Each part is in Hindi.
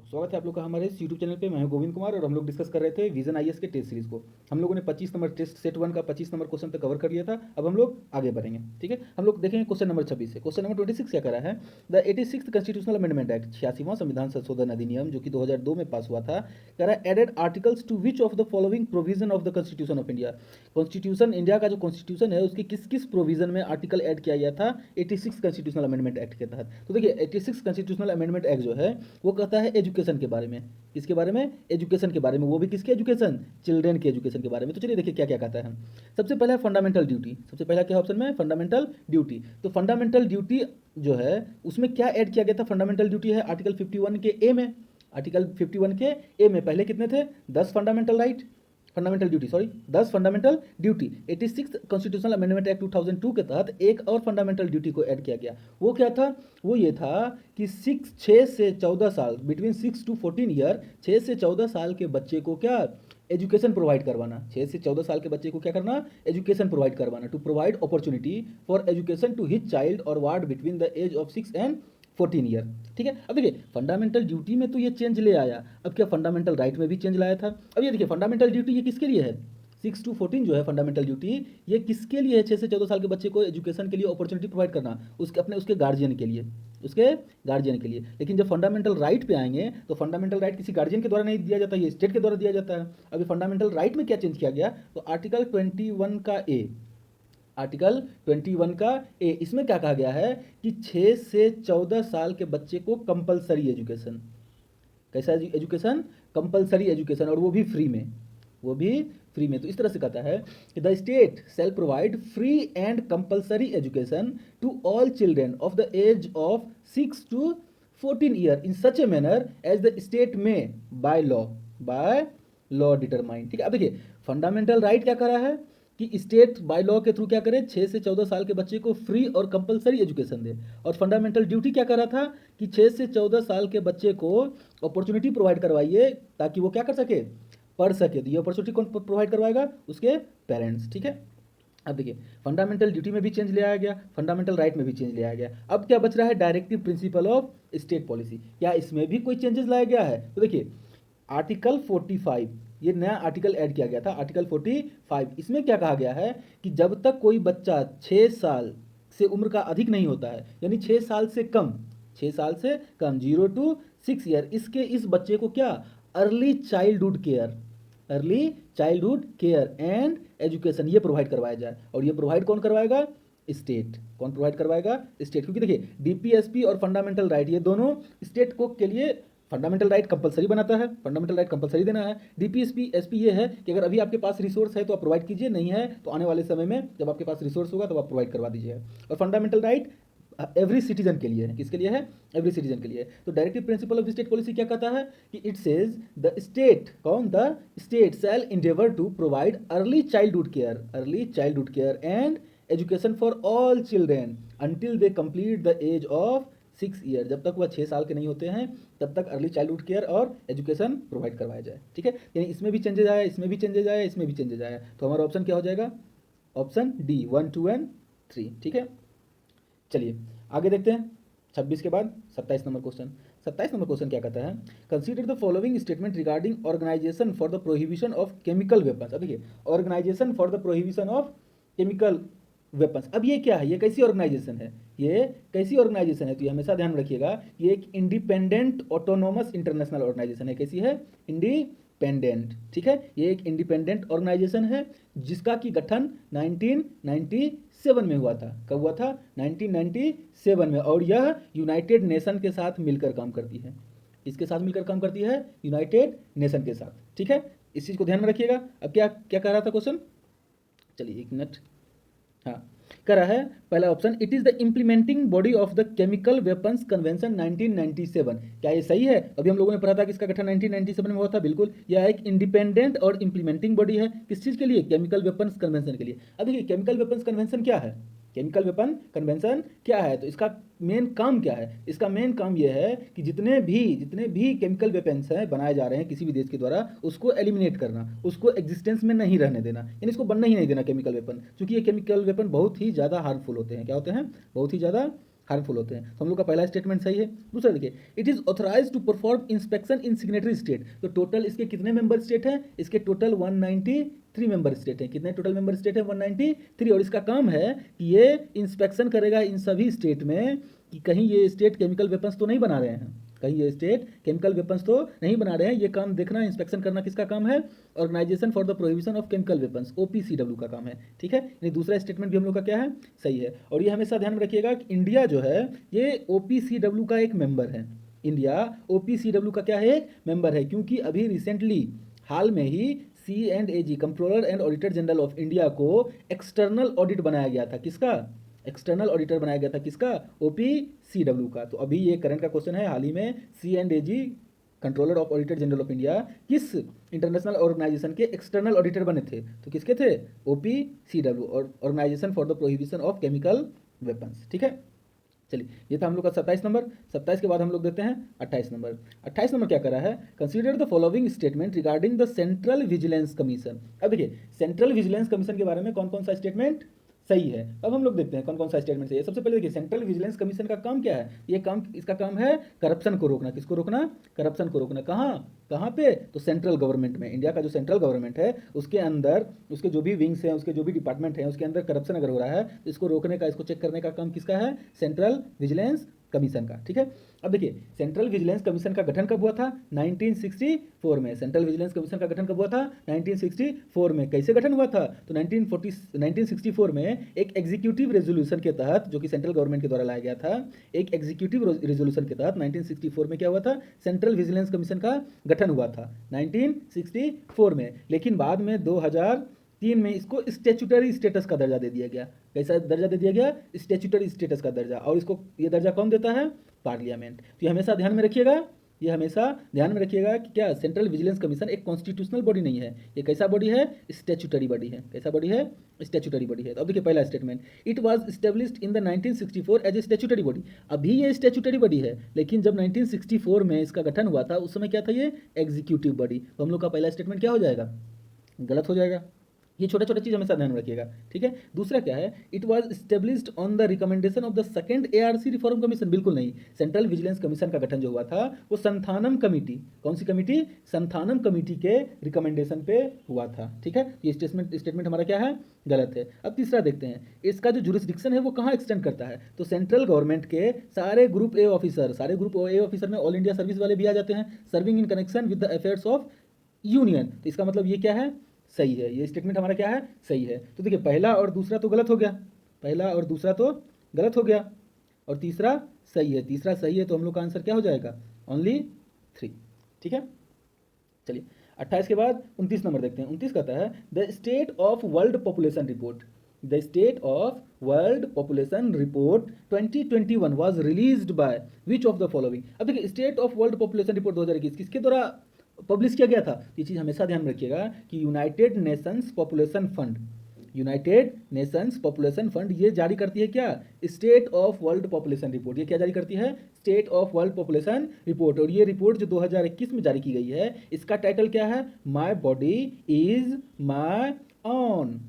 स्वागत है आप लोग का हमारे इस यूट्यूब चैनल पे। मैं हूं गोविंद कुमार और हम लोग डिस्कस कर रहे थे विजन आईएएस के टेस्ट सीरीज को। हम लोगों ने 25 नंबर टेस्ट सेट 1 का 25 नंबर क्वेश्चन तक कवर कर लिया था। अब हम लोग आगे बढ़ेंगे, ठीक है। हम लोग देखेंगे क्वेश्चन नंबर 26 से। क्वेश्चन नंबर 26 क्या करा है, the 86th constitutional amendment act, 86वां संविधान संशोधन अधिनियम जो कि 2002 में पास हुआ था, कह रहा है added articles to which of the following provision of the constitution of India. Constitution India का जो कॉन्स्टिट्यूशन है उसके किस किस प्रोविजन में आर्टिकल ऐड किया गया था 86 कॉन्स्टिट्यूशनल अमेंडमेंट एक्ट के तहत। तो देखिए 86 कॉन्स्टिट्यूशनल अमेंडमेंट एक्ट जो है वो कहता है एजुकेशन के बारे में। किसके बारे में? एजुकेशन के बारे में। वो भी किसके एजुकेशन? चिल्ड्रेन के एजुकेशन के बारे में। तो चलिए देखिए क्या क्या कहता है। सबसे पहला है फंडामेंटल ड्यूटी। सबसे पहला क्या ऑप्शन में? Fundamental duty. तो फंडामेंटल ड्यूटी जो है उसमें क्या ऐड किया गया था? फंडामेंटल ड्यूटी है आर्टिकल 51 के ए में। आर्टिकल 51 के ए में पहले कितने थे? 10 fundamental right, fundamental duty, sorry 10 fundamental duty. 86 constitutional amendment act 2002 के तहत एक और फंडामेंटल ड्यूटी को ऐड किया गया। वो क्या था? वो ये था कि 6 से 14 साल, बिटवीन 6 to 14 ईयर, 6 से 14 साल के बच्चे को क्या एजुकेशन प्रोवाइड करवाना। 6 से 14 साल के बच्चे को क्या करना? एजुकेशन प्रोवाइड करवाना। To provide opportunity for education to his child और ward between the age of 6 and 14 year, ठीक है। अब देखिए फंडामेंटल ड्यूटी में तो ये चेंज ले आया, अब क्या फंडामेंटल राइट में भी चेंज लाया था। अब ये देखिए फंडामेंटल ड्यूटी ये किसके लिए है? 6 to 14 जो है फंडामेंटल ड्यूटी, ये किसके लिए है? 6 से 14 साल के बच्चे को एजुकेशन के लिए अपॉर्चुनिटी प्रोवाइड करना, उसके गार्जियन के लिए, उसके गार्जियन के लिए। लेकिन जब फंडामेंटल राइट पे आएंगे तो फंडामेंटल राइट किसी गार्जियन के द्वारा नहीं दिया जाता, ये स्टेट के द्वारा दिया जाता है। अभी फंडामेंटल राइट में क्या चेंज किया गया? तो आर्टिकल 21 का ए, आर्टिकल 21 का ए, इसमें क्या कहा गया है कि 6 से 14 साल के बच्चे को कंपलसरी एजुकेशन, कैसा एजुकेशन? कंपलसरी एजुकेशन, और वो भी फ्री में, वो भी फ्री में। तो इस तरह से कहता है कि the state shall provide free and compulsory education to all children of the age of 6 to 14 year in such a manner as the state में बाय लॉ डिटरमाइन, ठीक है। अब देखिए फंडामेंटल राइट क्या करा है कि स्टेट बाय लॉ के थ्रू क्या करे? 6 से 14 साल के बच्चे को फ्री और कंपलसरी एजुकेशन दे। और फंडामेंटल ड्यूटी क्या करा था कि 6 से 14 साल के बच्चे को अपॉर्चुनिटी प्रोवाइड करवाइए ताकि वो क्या कर सके? पढ़ सके। तो ये अपॉर्चुनिटी कौन प्रोवाइड करवाएगा? उसके पेरेंट्स, ठीक है। अब देखिए फंडामेंटल ड्यूटी में भी चेंज ले आया गया, फंडामेंटल राइट में भी चेंज ले आया गया। अब क्या बच रहा है? Directive principle of state policy. क्या इसमें भी कोई चेंजेस लाया गया है? तो देखिए आर्टिकल 45, ये नया आर्टिकल ऐड किया गया था, आर्टिकल 45। इसमें क्या कहा गया है कि जब तक कोई बच्चा 6 साल से उम्र का अधिक नहीं होता है, यानी 6 साल से कम, 6 साल से कम, 0 to 6 ईयर, इस बच्चे को क्या? Early childhood care, early childhood care and education ये प्रोवाइड करवाया जाए। और ये प्रोवाइड कौन करवाएगा? स्टेट। कौन प्रोवाइड करवाएगा? स्टेट। क्योंकि देखिए डीपीएसपी और फंडामेंटल राइट ये दोनों स्टेट को के लिए फंडामेंटल राइट कंपलसरी बनाता है, फंडामेंटल राइट कंपलसरी देना है। डीपीएसपी एसपी ये है कि अगर अभी आपके पास रिसोर्स है तो आप प्रोवाइड कीजिए, नहीं है तो आने वाले समय में जब आपके पास रिसोर्स होगा तो आप प्रोवाइड करवा दीजिए। और फंडामेंटल राइट एवरी सिटीजन के लिए है। किसके लिए है? एवरी सिटीजन के लिए। तो directive principle of state policy क्या कहता है कि इट सेज द स्टेट, कौन? The state shall endeavour to provide early childhood care, early childhood care and education for all children until they complete the age of 6 year. जब तक वह 6 साल के नहीं होते हैं तब तक अर्ली चाइल्डहुड केयर और एजुकेशन प्रोवाइड करवाया जाए, ठीक है। यानी इसमें भी चेंजेज आया, इसमें भी चेंजेज आया, इसमें भी चेंजेज आया। तो हमारा ऑप्शन क्या हो जाएगा? ऑप्शन डी, 1, 2 and 3, ठीक है। चलिए आगे देखते हैं 26 के बाद 27 नंबर क्वेश्चन। 27 नंबर क्वेश्चन क्या कहता है? Consider the following statement regarding organisation for the prohibition of chemical weapons. अब देखिए organisation for the prohibition of chemical weapons, अब ये क्या है? ये कैसी ऑर्गेनाइजेशन है? ये कैसी ऑर्गेनाइजेशन है? तो ये हमेशा ध्यान में रखिएगा, ये एक इंडिपेंडेंट ऑटोनोमस इंटरनेशनल ऑर्गेनाइजेशन है। कैसी है? इंडिपेंडेंट, ठीक है। ये एक इंडिपेंडेंट ऑर्गेनाइजेशन है जिसका कि गठन 1997 में हुआ था। कब हुआ था? 1997 में। और यह यूनाइटेड नेशन के साथ मिलकर काम करती है। इसके साथ मिलकर काम करती है? यूनाइटेड नेशन के साथ, ठीक है। इस चीज़ को ध्यान में रखिएगा। अब क्या क्या कह रहा था क्वेश्चन? चलिए एक मिनट, हाँ कह रहा है पहला option, it is the implementing body of the chemical weapons convention 1997। क्या ये सही है? अभी हम लोगों ने पढ़ा था कि इसका गठन 1997 में हुआ था। बिल्कुल, यह एक इंडिपेंडेंट और इंप्लीमेंटिंग बॉडी है। किस चीज़ के लिए? केमिकल वेपन्स कन्वेंशन के लिए। अब देखिए केमिकल वेपन्स कन्वेंशन क्या है? केमिकल वेपन कन्वेंशन क्या है? तो इसका मेन काम क्या है? इसका मेन काम यह है कि जितने भी केमिकल वेपन्स हैं बनाए जा रहे हैं किसी भी देश के द्वारा, उसको एलिमिनेट करना, उसको एग्जिस्टेंस में नहीं रहने देना, यानी इसको बनना ही नहीं देना केमिकल वेपन। क्योंकि ये केमिकल वेपन बहुत ही ज़्यादा हार्मफुल होते हैं। क्या होते हैं? बहुत ही ज़्यादा हार्मफुल होते हैं। तो हम लोग का पहला स्टेटमेंट सही है। दूसरा देखिए, it is authorise to perform inspection in signatory state. तो टोटल इसके कितने मेंबर स्टेट हैं? इसके टोटल 193 मेंबर स्टेट हैं। कितने टोटल मेंबर स्टेट हैं? 193। और इसका काम है कि ये इंस्पेक्शन करेगा इन सभी स्टेट में कि कहीं ये स्टेट केमिकल वेपन्स तो नहीं बना रहे हैं, कहीं ये स्टेट केमिकल वेपन्स तो नहीं बना रहे हैं। ये काम देखना, इंस्पेक्शन करना किसका काम है? Organisation for the prohibition of chemical weapons, OPCW का काम है। ठीक है, यानी दूसरा स्टेटमेंट भी हम लोग का क्या है? सही है। और ये हमेशा ध्यान में रखिएगा कि इंडिया जो है ये OPCW का एक मेंबर है। इंडिया OPCW का क्या है? एक मेंबर है, क्योंकि अभी रिसेंटली हाल में ही C&AG, controller and auditor general of India को एक्सटर्नल ऑडिट बनाया गया था। किसका? एक्सटर्नल ऑडिटर बनाया गया था। किसका? OPCW का। तो अभी ये करंट का क्वेश्चन है, हाल ही में C&AG, controller of auditor general of India, किस इंटरनेशनल ऑर्गेनाइजेशन के एक्सटर्नल ऑडिटर बने थे? तो किसके थे? OPCW, और organisation for the prohibition of chemical weapons. ठीक है, चलिए ये था हम लोग का 27 नंबर। 27 के बाद हम लोग देखते हैं 28 नंबर। 28 नंबर क्या करा है? Consider the following statement regarding the central vigilance commission. अब देखिए, सेंट्रल विजिलेंस कमीशन के बारे में कौन कौन सा स्टेटमेंट सही है। अब हम लोग देखते हैं कौन कौन सा स्टेटमेंट सही है। सबसे पहले देखिए, सेंट्रल विजिलेंस कमीशन का काम क्या है? ये काम, इसका काम है करप्शन को रोकना। किसको रोकना? करप्शन को रोकना। कहाँ पे? तो सेंट्रल गवर्नमेंट में, इंडिया का जो सेंट्रल गवर्नमेंट है उसके अंदर, उसके जो भी विंग्स हैं, उसके जो भी डिपार्टमेंट हैं, उसके अंदर करप्शन अगर हो रहा है तो इसको रोकने का, इसको चेक करने का काम किसका है? सेंट्रल विजिलेंस कमीशन का। ठीक है, अब देखिए, सेंट्रल विजिलेंस कमीशन का गठन कब हुआ था? 1964 में। सेंट्रल विजिलेंस कमीशन का गठन कब हुआ था? 1964 में। कैसे गठन हुआ था? तो 1964 में एक एग्जीक्यूटिव रेजोल्यूशन के तहत, जो कि सेंट्रल गवर्नमेंट के द्वारा लाया गया था, एक एग्जीक्यूटिव रेजोल्यूशन के तहत 1964 में क्या हुआ था? सेंट्रल विजिलेंस कमीशन का गठन हुआ था 1964 में। लेकिन बाद में 2003 में इसको स्टैट्यूटरी स्टेटस का दर्जा दे दिया गया। कैसा दर्जा दे दिया गया? स्टैट्यूटरी स्टेटस का दर्जा। और इसको, ये दर्जा कौन देता है? पार्लियामेंट। तो ये हमेशा ध्यान में रखिएगा, ये हमेशा ध्यान में रखिएगा कि क्या सेंट्रल विजिलेंस कमीशन एक कॉन्स्टिट्यूशनल बॉडी नहीं है, ये कैसा बॉडी है? स्टैट्यूटरी बॉडी है। कैसा बॉडी है? स्टैट्यूटरी बॉडी है। तो अब देखिए पहला statement, it was established in the 1964 as a statutory body. अभी ये स्टैट्यूटरी बॉडी है, लेकिन जब 1964 में इसका गठन हुआ था उस समय क्या था? ये एग्जीक्यूटिव बॉडी। तो हम लोग का पहला स्टेटमेंट क्या हो जाएगा? गलत हो जाएगा। ये छोटा छोटा चीज़ हमेशा ध्यान में रखिएगा। ठीक है, दूसरा क्या है? It was established on the recommendation of the second ARC reform commission. बिल्कुल नहीं, सेंट्रल विजिलेंस कमीशन का गठन जो हुआ था वो संथानम कमेटी, कौन सी कमेटी? संथानम कमेटी के रिकमेंडेशन पे हुआ था। ठीक है, ये स्टेटमेंट हमारा क्या है? गलत है। अब तीसरा देखते हैं, इसका जो जुरिस्डिक्शन है वो कहाँ एक्सटेंड करता है? तो सेंट्रल गवर्नमेंट के सारे ग्रुप ए ऑफिसर, सारे ग्रुप ए ऑफिसर में ऑल इंडिया सर्विस वाले भी आ जाते हैं, serving in connection with the affairs of union. तो इसका मतलब ये क्या है? सही है। ये स्टेटमेंट हमारा क्या है? सही है। तो देखिए, पहला और दूसरा तो गलत हो गया, पहला और दूसरा तो गलत हो गया, और तीसरा सही है। तीसरा सही है, तो हम लोग का आंसर क्या हो जाएगा? ओनली 3। ठीक है, चलिए 28 के बाद 29 नंबर देखते हैं। 29 कहता है the state of world population report. The state of world population report 2021 was released by which of the following. अब देखिए, state of world population report 2021 किसके द्वारा पब्लिश किया गया था? ये चीज़ हमेशा ध्यान में रखिएगा कि United Nations population fund, United Nations population fund ये जारी करती है क्या? State of world population report. ये क्या जारी करती है? State of world population report. और ये रिपोर्ट जो 2021 में जारी की गई है, इसका टाइटल क्या है? My body is my on,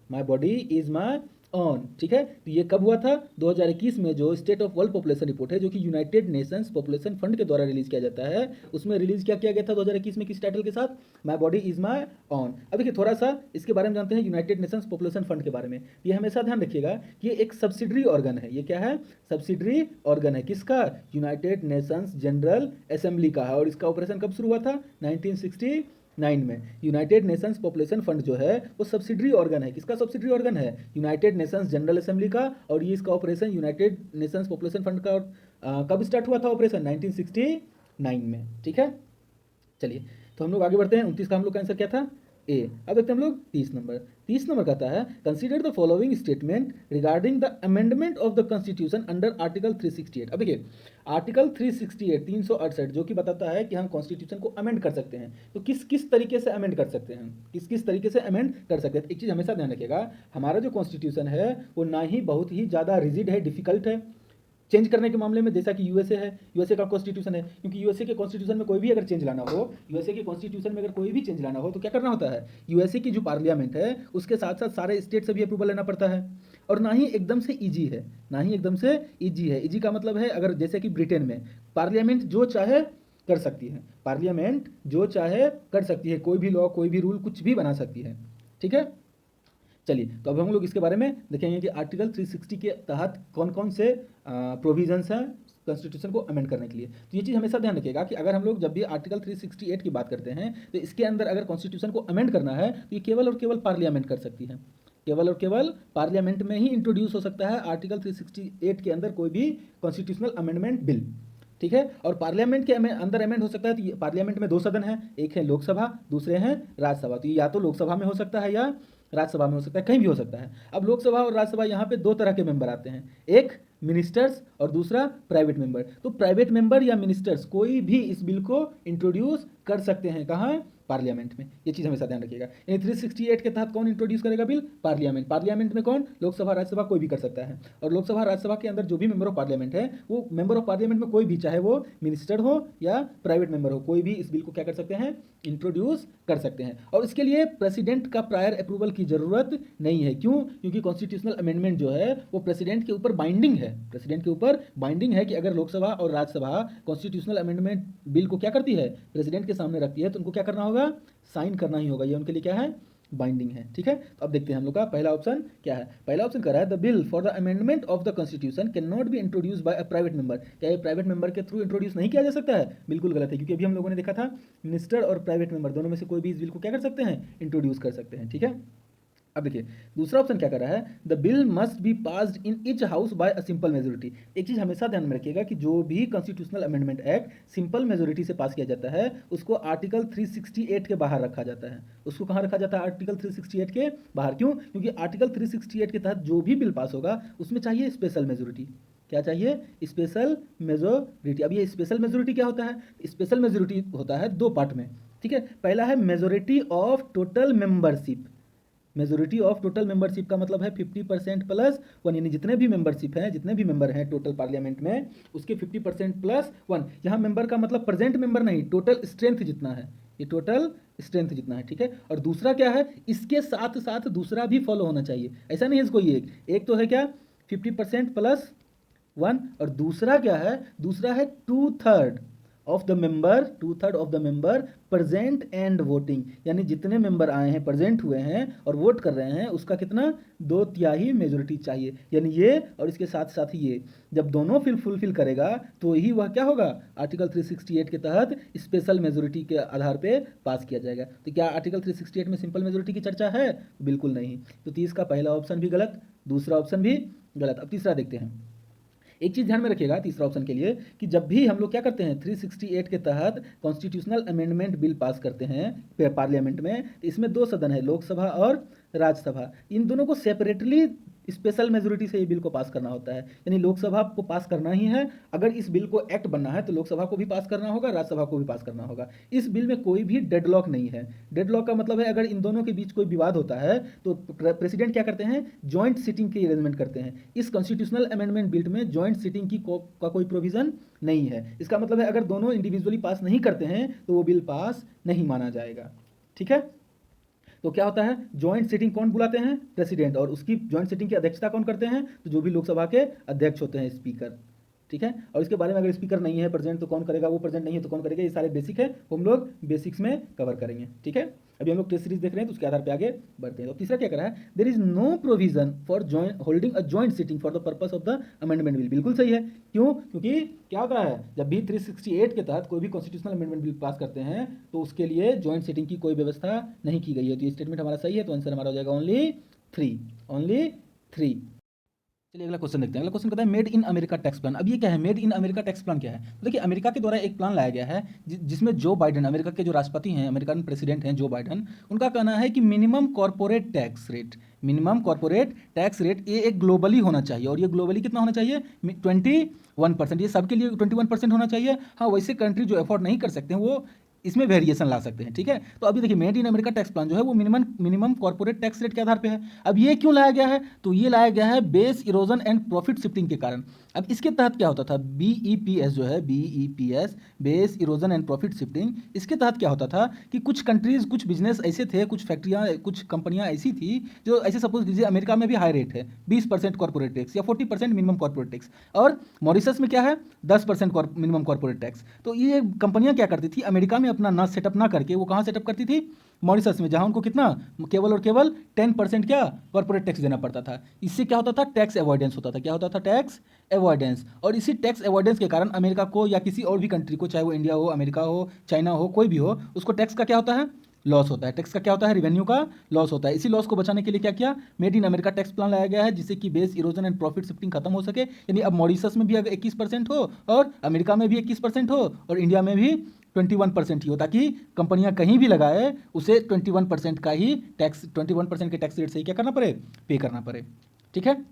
my body is my on. ठीक है, तो ये कब हुआ था? 2021 में जो state of world population report है, जो कि यूनाइटेड नेशंस पॉपुलेशन फंड के द्वारा रिलीज किया जाता है, उसमें रिलीज क्या किया गया था 2021 में? किस टाइटल के साथ? My body is my on. अब देखिए थोड़ा सा इसके बारे में जानते हैं, यूनाइटेड नेशंस पॉपुलेशन फंड के बारे में। ये हमेशा ध्यान रखिएगा कि ये एक सब्सिडरी ऑर्गन है। ये क्या है? सब्सिडरी ऑर्गन है। किसका? यूनाइटेड नेशंस जनरल असेंबली का है। और इसका ऑपरेशन कब शुरू हुआ था? 1969 में। यूनाइटेड नेशंस पॉपुलेशन फंड जो है वो सब्सिडरी ऑर्गन है। किसका सब्सिडरी ऑर्गन है? यूनाइटेड नेशंस जनरल असेंबली का। और ये इसका operation United Nations population fund का कब स्टार्ट हुआ था ऑपरेशन? 1969 में। ठीक है, चलिए तो हम लोग आगे बढ़ते हैं। 29 का हम लोग का आंसर क्या था? ए। अब देखते हैं हम लोग 30 नंबर। 30 नंबर कहता है consider the following statement regarding the amendment of the constitution under article 368। अब देखिए, आर्टिकल 368 368 जो कि बताता है कि हम कॉन्स्टिट्यूशन को अमेंड कर सकते हैं। तो किस किस तरीके से अमेंड कर सकते हैं? किस किस तरीके से अमेंड कर सकते हैं? एक चीज़ हमेशा ध्यान रखिएगा, हमारा जो कॉन्स्टिट्यूशन है वो ना ही बहुत ही ज़्यादा रिजिड है, डिफिकल्ट है, चेंज करने के मामले में जैसा कि यूएसए है, यूएसए का कॉन्स्टिट्यूशन है, क्योंकि यूएसए के कॉन्स्टिट्यूशन में कोई भी अगर चेंज लाना हो, यूएसए के कॉन्स्टिट्यूशन में अगर कोई भी चेंज लाना हो तो क्या करना होता है, यूएसए की जो पार्लियामेंट है उसके साथ साथ सारे स्टेट से भी अप्रूवल लेना पड़ता है। और ना ही एकदम से ईजी है, ना ही एकदम से ईजी है। ईजी का मतलब है अगर जैसे कि ब्रिटेन में पार्लियामेंट जो चाहे कर सकती है, पार्लियामेंट जो चाहे कर सकती है, कोई भी लॉ कोई भी रूल कुछ भी बना सकती है, ठीक है। चलिए तो अब हम लोग इसके बारे में देखेंगे कि आर्टिकल 360 के तहत कौन कौन से प्रोविजंस हैं कॉन्स्टिट्यूशन को अमेंड करने के लिए। तो ये चीज़ हमेशा ध्यान रखिएगा कि अगर हम लोग जब भी आर्टिकल 368 की बात करते हैं तो इसके अंदर अगर कॉन्स्टिट्यूशन को अमेंड करना है तो ये केवल और केवल पार्लियामेंट कर सकती है, केवल और केवल पार्लियामेंट में ही इंट्रोड्यूस हो सकता है आर्टिकल 368 के अंदर कोई भी कॉन्स्टिट्यूशनल अमेंडमेंट बिल, ठीक है। और पार्लियामेंट के अंदर अमेंड हो सकता है, तो पार्लियामेंट में दो सदन हैं, एक है लोकसभा, दूसरे हैं राज्यसभा। तो ये या तो लोकसभा में हो सकता है या राज्यसभा में हो सकता है, कहीं भी हो सकता है। अब लोकसभा और राज्यसभा यहाँ पे दो तरह के मेंबर आते हैं, एक मिनिस्टर्स और दूसरा प्राइवेट मेंबर। तो प्राइवेट मेंबर या मिनिस्टर्स कोई भी इस बिल को इंट्रोड्यूस कर सकते हैं, कहाँ, पार्लियामेंट में। ये चीज़ हमेशा ध्यान रखिएगा। यानी 368 के तहत कौन इंट्रोड्यूस करेगा बिल, पार्लियामेंट। पार्लियामेंट में कौन, लोकसभा राज्यसभा कोई भी कर सकता है। और लोकसभा राज्यसभा के अंदर जो भी मेंबर ऑफ पार्लियामेंट है वो मेंबर ऑफ पार्लियामेंट में कोई भी, चाहे वो मिनिस्टर हो या प्राइवेट मेंबर हो, कोई भी इस बिल को क्या कर सकते हैं, इंट्रोड्यूस कर सकते हैं। और इसके लिए प्रेसिडेंट का प्रायर अप्रूवल की जरूरत नहीं है। क्यों, क्योंकि कॉन्स्टिट्यूशनल अमेंडमेंट जो है वो प्रेसिडेंट के ऊपर बाइंडिंग है, प्रेसिडेंट के ऊपर बाइंडिंग है कि अगर लोकसभा और राज्यसभा कॉन्स्टिट्यूशनल अमेंडमेंट बिल को क्या करती है, प्रेसिडेंट के सामने रखती है, तो उनको क्या करना होगा, साइन करना ही होगा। ये उनके लिए क्या है, बाइंडिंग है, ठीक है। तो अब देखते हैं हम लोग का पहला ऑप्शन क्या है। पहला ऑप्शन कह रहा है the bill for the amendment of the constitution can not be introduce by a private member. क्या ये प्राइवेट मेंबर के थ्रू इंट्रोड्यूस नहीं किया जा सकता है, बिल्कुल गलत है, क्योंकि अभी हम लोगों ने देखा था मिनिस्टर और प्राइवेट मेंबर दोनों में से कोई भी इस बिल को क्या कर सकते हैं, इंट्रोड्यूस कर सकते हैं, ठीक है। अब देखिए दूसरा ऑप्शन क्या कर रहा है, the bill must be passed in each house by a simple majority. एक चीज हमेशा ध्यान में रखिएगा कि जो भी constitutional amendment act simple majority से पास किया जाता है उसको आर्टिकल 368 के बाहर रखा जाता है। उसको कहाँ रखा जाता है, आर्टिकल 368 के बाहर। क्यों, क्योंकि आर्टिकल 368 के तहत जो भी बिल पास होगा उसमें चाहिए स्पेशल मेजोरिटी। क्या चाहिए, स्पेशल मेजोरिटी। अब ये स्पेशल मेजोरिटी क्या होता है, स्पेशल मेजोरिटी होता है दो पार्ट में, ठीक है। पहला है majority of total membership. Majority of total membership का मतलब है 50% प्लस वन, यानी जितने भी मेंबरशिप हैं, जितने भी मेंबर हैं टोटल पार्लियामेंट में उसके 50% प्लस वन। यहाँ मेंबर का मतलब प्रेजेंट मेंबर नहीं, टोटल स्ट्रेंथ जितना है, ये टोटल स्ट्रेंथ जितना है, ठीक है। और दूसरा क्या है, इसके साथ साथ दूसरा भी फॉलो होना चाहिए, ऐसा नहीं है इसको एक तो है क्या 50% प्लस वन, और दूसरा क्या है, दूसरा है 2/3 of the member, 2/3 of the member present and voting. यानी जितने मेंबर आए हैं, प्रेजेंट हुए हैं और वोट कर रहे हैं, उसका कितना, 2/3 मेजोरिटी चाहिए। यानी ये और इसके साथ साथ ये जब दोनों फुलफिल करेगा तो ही वह क्या होगा, आर्टिकल 368 के तहत स्पेशल मेजोरिटी के आधार पे पास किया जाएगा। तो क्या आर्टिकल 368 में सिंपल मेजोरिटी की चर्चा है, बिल्कुल नहीं। तो 30 का पहला ऑप्शन भी गलत, दूसरा ऑप्शन भी गलत। अब तीसरा देखते हैं। एक चीज़ ध्यान में रखिएगा तीसरा ऑप्शन के लिए कि जब भी हम लोग क्या करते हैं 368 के तहत कॉन्स्टिट्यूशनल अमेंडमेंट बिल पास करते हैं पार्लियामेंट में, तो इसमें दो सदन है, लोकसभा और राज्यसभा। इन दोनों को सेपरेटली स्पेशल मेजोरिटी से ये बिल को पास करना होता है। यानी लोकसभा को पास करना ही है, अगर इस बिल को एक्ट बनना है तो लोकसभा को भी पास करना होगा, राज्यसभा को भी पास करना होगा। इस बिल में कोई भी डेडलॉक नहीं है। डेडलॉक का मतलब है अगर इन दोनों के बीच कोई विवाद होता है तो प्रेसिडेंट क्या करते हैं, जॉइंट सिटिंग की अरेंजमेंट करते हैं। इस कॉन्स्टिट्यूशनल अमेंडमेंट बिल में जॉइंट सिटिंग की का कोई प्रोविजन नहीं है। इसका मतलब है अगर दोनों इंडिविजुअली पास नहीं करते हैं तो वो बिल पास नहीं माना जाएगा, ठीक है। तो क्या होता है, जॉइंट सिटिंग कौन बुलाते हैं, प्रेसिडेंट, और उसकी जॉइंट सिटिंग की अध्यक्षता कौन करते हैं, तो जो भी लोकसभा के अध्यक्ष होते हैं, स्पीकर, ठीक है। और इसके बारे में अगर स्पीकर नहीं है प्रेजेंट तो कौन करेगा, वो प्रेजेंट नहीं है तो कौन करेगा, ये सारे बेसिक है, हम लोग बेसिक्स में कवर करेंगे, ठीक है। अभी हम लोग टेस्ट सीरीज देख रहे हैं तो उसके आधार पे आगे बढ़ते हैं। तो तीसरा क्या कर रहा है, there is no provision for holding a joint sitting for the purpose of the amendment bill. बिल्कुल सही है। क्यों, क्योंकि क्या होता है जब भी 368 के तहत कोई भी कॉन्स्टिट्यूशनल अमेंडमेंट बिल पास करते हैं तो उसके लिए जॉइंट सिटिंग की कोई व्यवस्था नहीं की गई है। तो ये स्टेटमेंट हमारा सही है, तो आंसर हमारा हो जाएगा ओनली 3। चलिए अगला क्वेश्चन देखते हैं। अगला क्वेश्चन कहता है made in America tax plan. अब ये क्या है, made in America tax plan क्या है, तो देखिए अमेरिका के द्वारा एक प्लान लाया गया है जिसमें जो बाइडेन, अमेरिका के जो राष्ट्रपति हैं, अमेरिकन प्रेसिडेंट हैं जो बाइडेन, उनका कहना है कि मिनिमम कॉर्पोरेट टैक्स रेट ये एक ग्लोबली होना चाहिए। और ये ग्लोबली कितना होना चाहिए, 21%। ये सबके लिए 21% होना चाहिए। हाँ, वैसे कंट्री जो अफोर्ड नहीं कर सकते हैं वो इसमें वेरिएशन ला सकते हैं, ठीक है। तो अभी देखिए made in America tax plan जो है वो मिनिमम कॉर्पोरेट टैक्स रेट के आधार पे है। अब ये क्यों लाया गया है, तो ये लाया गया है base erosion and profit shifting के कारण। अब इसके तहत क्या होता था, BEPS जो है, BEPS base erosion and profit shifting, इसके तहत क्या होता था कि कुछ कंट्रीज, कुछ बिजनेस ऐसे थे, कुछ फैक्ट्रियाँ, कुछ कंपनियाँ ऐसी थी जो ऐसे सपोज कीजिए अमेरिका में भी हाई रेट है 20% कॉर्पोरेट टैक्स या 40% मिनिमम कॉर्पोरेट टैक्स, और मॉरिशस में क्या है 10% मिनिमम कॉर्पोरेट टैक्स। तो ये कंपनियां क्या करती थी, अमेरिका में अपना ना सेटअप ना करके वो कहाँ सेटअप करती थी, मॉरिशस में, जहां उनको कितना, केवल और केवल 10% क्या कॉर्पोरेट टैक्स देना पड़ता था। इससे क्या होता था, टैक्स अवॉइडेंस होता था। क्या होता था, टैक्स अवॉइडेंस। और इसी टैक्स अवॉइडेंस के कारण अमेरिका को या किसी और भी कंट्री को, चाहे वो इंडिया हो, अमेरिका हो, चाइना हो, कोई भी हो, उसको टैक्स का क्या होता है, लॉस होता है। टैक्स का क्या होता है, रेवेन्यू का लॉस होता है। इसी लॉस को बचाने के लिए क्या किया, made in America tax plan लाया गया है, जिससे कि base erosion and profit shifting खत्म हो सके। यानी अब मॉरिशस में भी अगर 21% हो, और अमेरिका में भी 21% हो, और इंडिया में भी 21% ही हो, ताकि कंपनियां कहीं भी लगाए उसे 21% का ही टैक्स, 21% के टैक्स रेट से ही क्या करना पड़े, पे करना पड़े, ठीक है।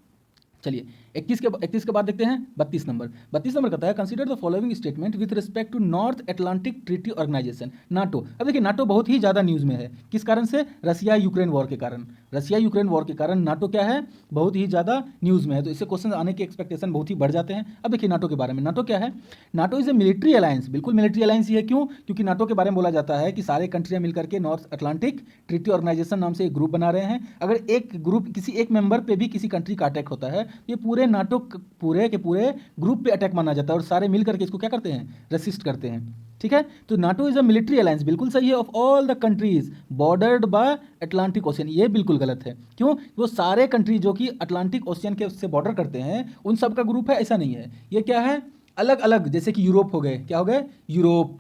चलिए 31 के बाद देखते हैं 32 नंबर। 32 नंबर कहता है consider the following statement with respect to North Atlantic Treaty Organisation, NATO. अब देखिए नाटो बहुत ही ज़्यादा न्यूज़ में है, किस कारण से, रसिया यूक्रेन वॉर के कारण। रसिया यूक्रेन वॉर के कारण नाटो क्या है, बहुत ही ज़्यादा न्यूज़ में है। तो इससे क्वेश्चन आने के एक्सपेक्टेशन बहुत ही बढ़ जाते हैं। अब देखिए नाटो के बारे में, नाटो क्या है, NATO is a military alliance. बिल्कुल मिलिट्री अलायंस ही है, क्यों, क्योंकि नाटो के बारे में बोला जाता है कि सारे कंट्रियां मिलकर के नॉर्थ अटलांटिक ट्रीटी ऑर्गेनाइजेशन नाम से एक ग्रुप बना रहे हैं। अगर एक ग्रुप, किसी एक मेंबर पे भी किसी कंट्री का अटैक होता है, ये पूरे नाटो पूरे के पूरे ग्रुप पे अटैक माना जाता है, और सारे मिल करके इसको क्या करते हैं, रेसिस्ट करते हैं, ठीक है। तो NATO is a military alliance, बिल्कुल सही है, of all the countries bordered by Atlantic Ocean. ये बिल्कुल गलत है, क्यों, वो सारे कंट्री जो कि अटलांटिक ओशियन के उससे बॉर्डर करते हैं उन सब का ग्रुप है, ऐसा नहीं है। ये क्या है, अलग अलग, जैसे कि यूरोप हो गए, क्या हो गए, यूरोप,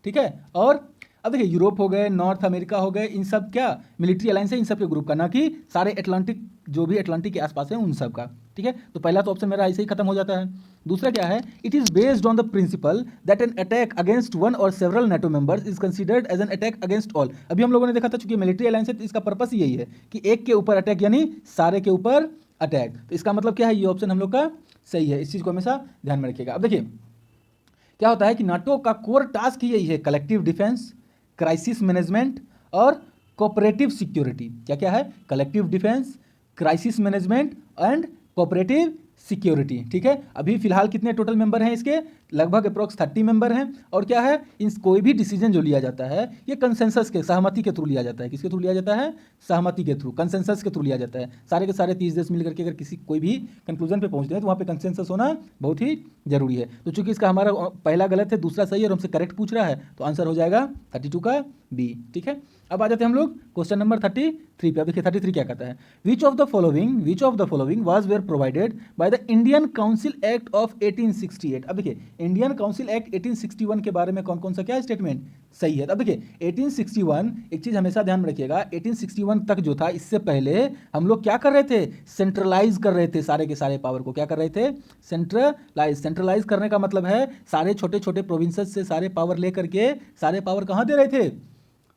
ठीक है। और अब देखिए यूरोप हो गए, नॉर्थ अमेरिका हो गए, इन सब क्या मिलिट्री अलायंस है, इन सब के ग्रुप का, ना कि सारे अटलांटिक, जो भी अटलांटिक के आसपास है उन सब का, ठीक है। तो पहला तो ऑप्शन मेरा ऐसे ही खत्म हो जाता है। दूसरा क्या है, it is based on the principle that an attack against one और several NATO members is considered as an attack against all. अभी हम लोगों ने देखा था, चूंकि मिलिट्री अलायंस है तो इसका पर्पस यही है कि एक के ऊपर अटैक, यानी सारे के ऊपर अटैक। तो इसका मतलब क्या है, ये ऑप्शन हम लोग का सही है। इस चीज को हमेशा ध्यान में रखिएगा। अब देखिए क्या होता है कि नाटो का कोर टास्क ही यही है, कलेक्टिव डिफेंस, क्राइसिस मैनेजमेंट और कोऑपरेटिव सिक्योरिटी। क्या क्या है, collective defence, crisis management and cooperative security, ठीक है। अभी फिलहाल कितने टोटल मेंबर हैं इसके, लगभग अप्रोक्स 30 मेंबर हैं। और क्या है, इन कोई भी डिसीजन जो लिया जाता है ये कंसेंसस के, सहमति के थ्रू लिया जाता है। किसके थ्रू लिया जाता है, सहमति के थ्रू, कंसेंसस के थ्रू लिया जाता है। सारे के सारे 30 देश मिलकर के अगर किसी कोई भी कंक्लूजन पे पहुंचते हैं तो वहाँ पे कंसेंसस होना बहुत ही जरूरी है। तो चूंकि इसका हमारा पहला गलत है, दूसरा सही है, और हमसे करेक्ट पूछ रहा है, तो आंसर हो जाएगा 32 का बी, ठीक है। अब आ जाते हैं हम लोग क्वेश्चन नंबर 33 पे। अब देखिए 33 क्या कहता है, which of the following was were provided by the Indian Council Act of 1868। अब देखिए इंडियन काउंसिल एक्ट 1861 के बारे में कौन कौन सा क्या स्टेटमेंट सही है। अब देखिए 1861, एक चीज हमेशा ध्यान में रखिएगा, 1861 तक जो था, इससे पहले हम लोग क्या कर रहे थे, सेंट्रलाइज कर रहे थे सारे के सारे पावर को। क्या कर रहे थे, सेंट्रलाइज करने का मतलब है सारे छोटे छोटे प्रोविंसेस से सारे पावर लेकर के सारे पावर कहाँ दे रहे थे,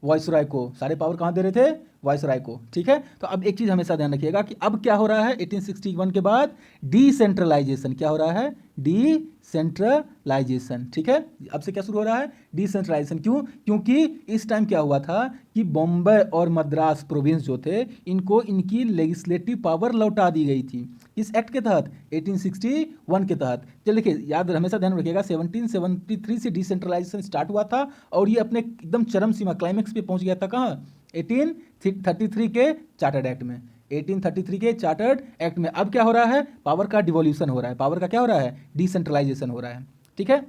वाइसराय को। सारे पावर कहाँ दे रहे थे, वाइसराय को, ठीक है। तो अब एक चीज हमेशा ध्यान रखिएगा कि अब क्या हो रहा है, 1861 के बाद डिसेंट्रलाइजेशन। क्या हो रहा है, डिसेंट्रलाइजेशन, ठीक है। अब से क्या शुरू हो रहा है, डिसेंट्रलाइजेशन। क्यों, क्योंकि इस टाइम क्या हुआ था कि बॉम्बे और मद्रास प्रोविंस जो थे, इनको इनकी लेजिस्लेटिव पावर लौटा दी गई थी। इस एक्ट के तहत, 1861 के तहत। चलिए देखिए, याद हमेशा ध्यान रखिएगा, 1773 से डिसेंट्रलाइजेशन स्टार्ट हुआ था, और ये अपने एकदम चरम सीमा, क्लाइमेक्स पे पहुंच गया था कहाँ, 1833 के चार्टर्ड एक्ट में। 1833 के चार्टर्ड एक्ट में अब क्या हो रहा है, पावर का डिवोल्यूशन हो रहा है, पावर का क्या हो रहा है, डिसेंट्रलाइजेशन हो रहा है, ठीक है। तो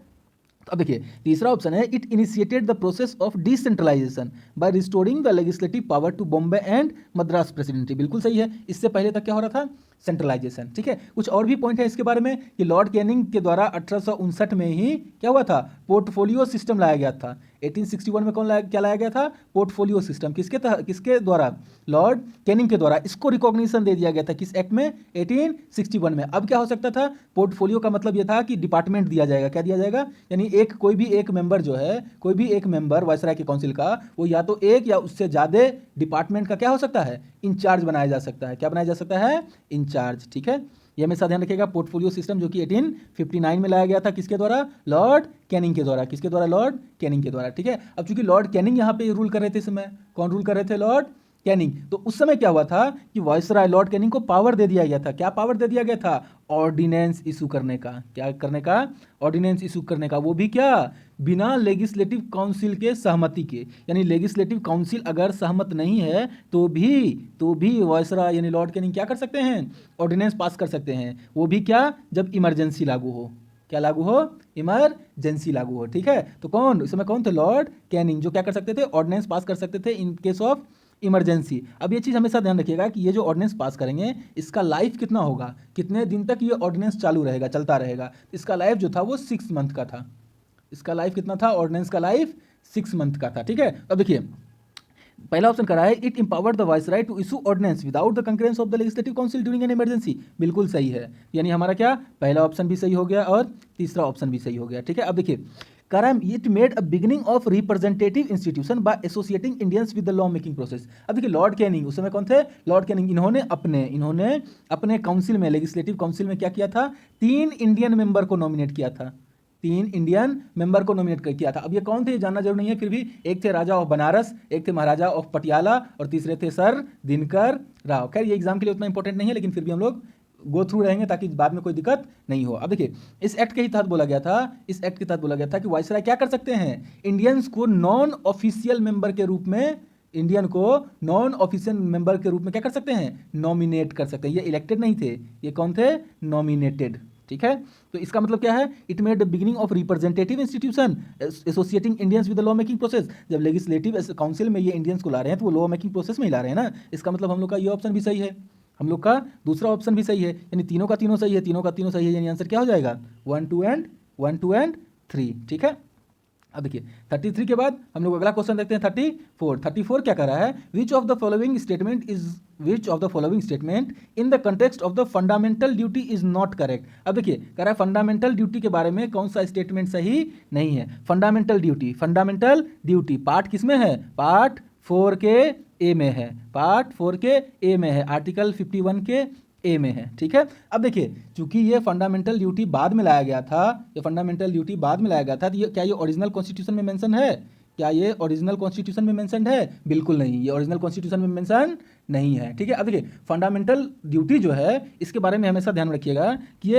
अब देखिए तीसरा ऑप्शन है, it initiated the process of decentralisation by restoring the legislative power to Bombay and Madras presidency. बिल्कुल सही है, इससे पहले तक क्या हो रहा था, सेंट्रलाइजेशन, ठीक है। कुछ और भी पॉइंट है इसके बारे में कि लॉर्ड कैनिंग के द्वारा 1859 में ही क्या हुआ था, पोर्टफोलियो सिस्टम लाया गया था। 1861 में क्या लाया गया था, पोर्टफोलियो सिस्टम। किसके द्वारा, लॉर्ड कैनिंग के द्वारा। इसको रिकॉग्निशन दे दिया गया था किस एक्ट में, 1861 में। अब क्या हो सकता था, पोर्टफोलियो का मतलब यह था कि डिपार्टमेंट दिया जाएगा। क्या दिया जाएगा, यानी कोई भी एक मेंबर जो है, कोई भी एक मेंबर वायसराय के काउंसिल का, वो या तो एक या उससे ज्यादा डिपार्टमेंट का क्या हो सकता है, इंचार्ज बनाया जा सकता है। क्या बनाया जा सकता है, इंचार्ज, ठीक है। ये हमेशा ध्यान रखिएगा। पोर्टफोलियो सिस्टम जो कि 1859 में लाया गया था, किसके द्वारा? लॉर्ड कैनिंग के द्वारा। किसके द्वारा? लॉर्ड कैनिंग के द्वारा, ठीक है। अब चूंकि लॉर्ड कैनिंग यहाँ पे रूल कर रहे थे इस समय, कौन रूल कर रहे थे? Lord Canning. तो उस समय क्या हुआ था कि वायसराय लॉर्ड कैनिंग को पावर दे दिया गया था। क्या पावर दे दिया गया था? ऑर्डिनेंस इशू करने का। क्या करने का? ऑर्डिनेंस इशू करने का। वो भी क्या? बिना लेजिस्लेटिव काउंसिल के सहमति के। यानी लेजिस्लेटिव काउंसिल अगर सहमत नहीं है तो भी वायसराय यानी लॉर्ड कैनिंग क्या कर सकते हैं? ऑर्डिनेंस पास कर सकते हैं। वो भी क्या? जब इमरजेंसी लागू हो। क्या लागू हो? इमरजेंसी लागू हो, ठीक है। तो कौन इस समय कौन थे? लॉर्ड कैनिंग, जो क्या कर सकते थे? ऑर्डिनेंस पास कर सकते थे इन केस ऑफ इमरजेंसी। अब ये चीज़ हमेशा ध्यान रखिएगा कि ये जो ऑर्डिनेंस पास करेंगे इसका लाइफ कितना होगा, कितने दिन तक ये ऑर्डिनेंस चालू रहेगा, चलता रहेगा। इसका लाइफ जो था वो 6 मंथ का था। इसका लाइफ कितना था? ऑर्डिनेंस का लाइफ 6 मंथ का था, ठीक है। अब देखिए पहला ऑप्शन करा है, it empowered the viceroy to issue ordinance without the concurrence of the legislative council during an emergency. बिल्कुल सही है। यानी हमारा क्या? पहला ऑप्शन भी सही हो गया और तीसरा ऑप्शन भी सही हो गया, ठीक है। अब देखिए करा it made a beginning of representative institution by associating Indians with the law making process. अब देखिए लॉर्ड कैनिंग उस समय कौन थे? Lord Canning. इन्होंने अपने काउंसिल में, लेजिस्लेटिव काउंसिल में क्या किया था? 3 इंडियन मेंबर को नॉमिनेट किया था। 3 इंडियन मेंबर को नॉमिनेट किया था। अब ये कौन थे ये जानना जरूरी नहीं है, फिर भी एक थे राजा ऑफ बनारस, एक थे महाराजा ऑफ पटियाला और तीसरे थे सर दिनकर राव। खैर ये एग्जाम के लिए उतना इंपॉर्टेंट नहीं है, लेकिन फिर भी हम लोग गो थ्रू रहेंगे ताकि बाद में कोई दिक्कत नहीं हो। अब देखिए इस एक्ट के तहत बोला गया था, कि वाइसराय क्या कर सकते हैं? इंडियंस को नॉन ऑफिशियल मेंबर के रूप में, क्या कर सकते हैं? नॉमिनेट कर सकते हैं। ये इलेक्टेड नहीं थे, ये कौन थे? नॉमिनेटेड, ठीक है। तो इसका मतलब क्या है? It made the beginning of representative institution associating Indians with the law making process. जब लेजिस्लेटिव काउंसिल में ये इंडियंस को ला रहे हैं तो वो लॉ मेकिंग प्रोसेस में ही ला रहे हैं ना। इसका मतलब हम लोग का ये ऑप्शन भी सही है, हम लोग का दूसरा ऑप्शन भी सही है। यानी तीनों का तीनों सही है, तीनों का तीनों सही है। यानी आंसर क्या हो जाएगा? 1 2 एंड 3, ठीक है। अब देखिए 33 के बाद हम लोग अगला क्वेश्चन देखते हैं 34 क्या कर रहा है? Which of the following statement in the context of the fundamental duty is not correct. अब देखिए कह रहा है फंडामेंटल ड्यूटी के बारे में कौन सा स्टेटमेंट सही नहीं है। फंडामेंटल ड्यूटी पार्ट किस में है? पार्ट 4 के ए में है। पार्ट 4 के ए में है, आर्टिकल 51 के ए में है, ठीक है। अब देखिए चूंकि ये फंडामेंटल ड्यूटी बाद में लाया गया था, तो क्या ये ओरिजिनल कॉन्स्टिट्यूशन में मेंशन है? क्या ये ओरिजिनल कॉन्स्टिट्यूशन में मेंशन है? बिल्कुल नहीं, ये ओरिजिनल कॉन्स्टिट्यूशन में मेंशन नहीं है, ठीक है। अब देखिए फंडामेंटल ड्यूटी जो है इसके बारे में हमेशा ध्यान रखिएगा कि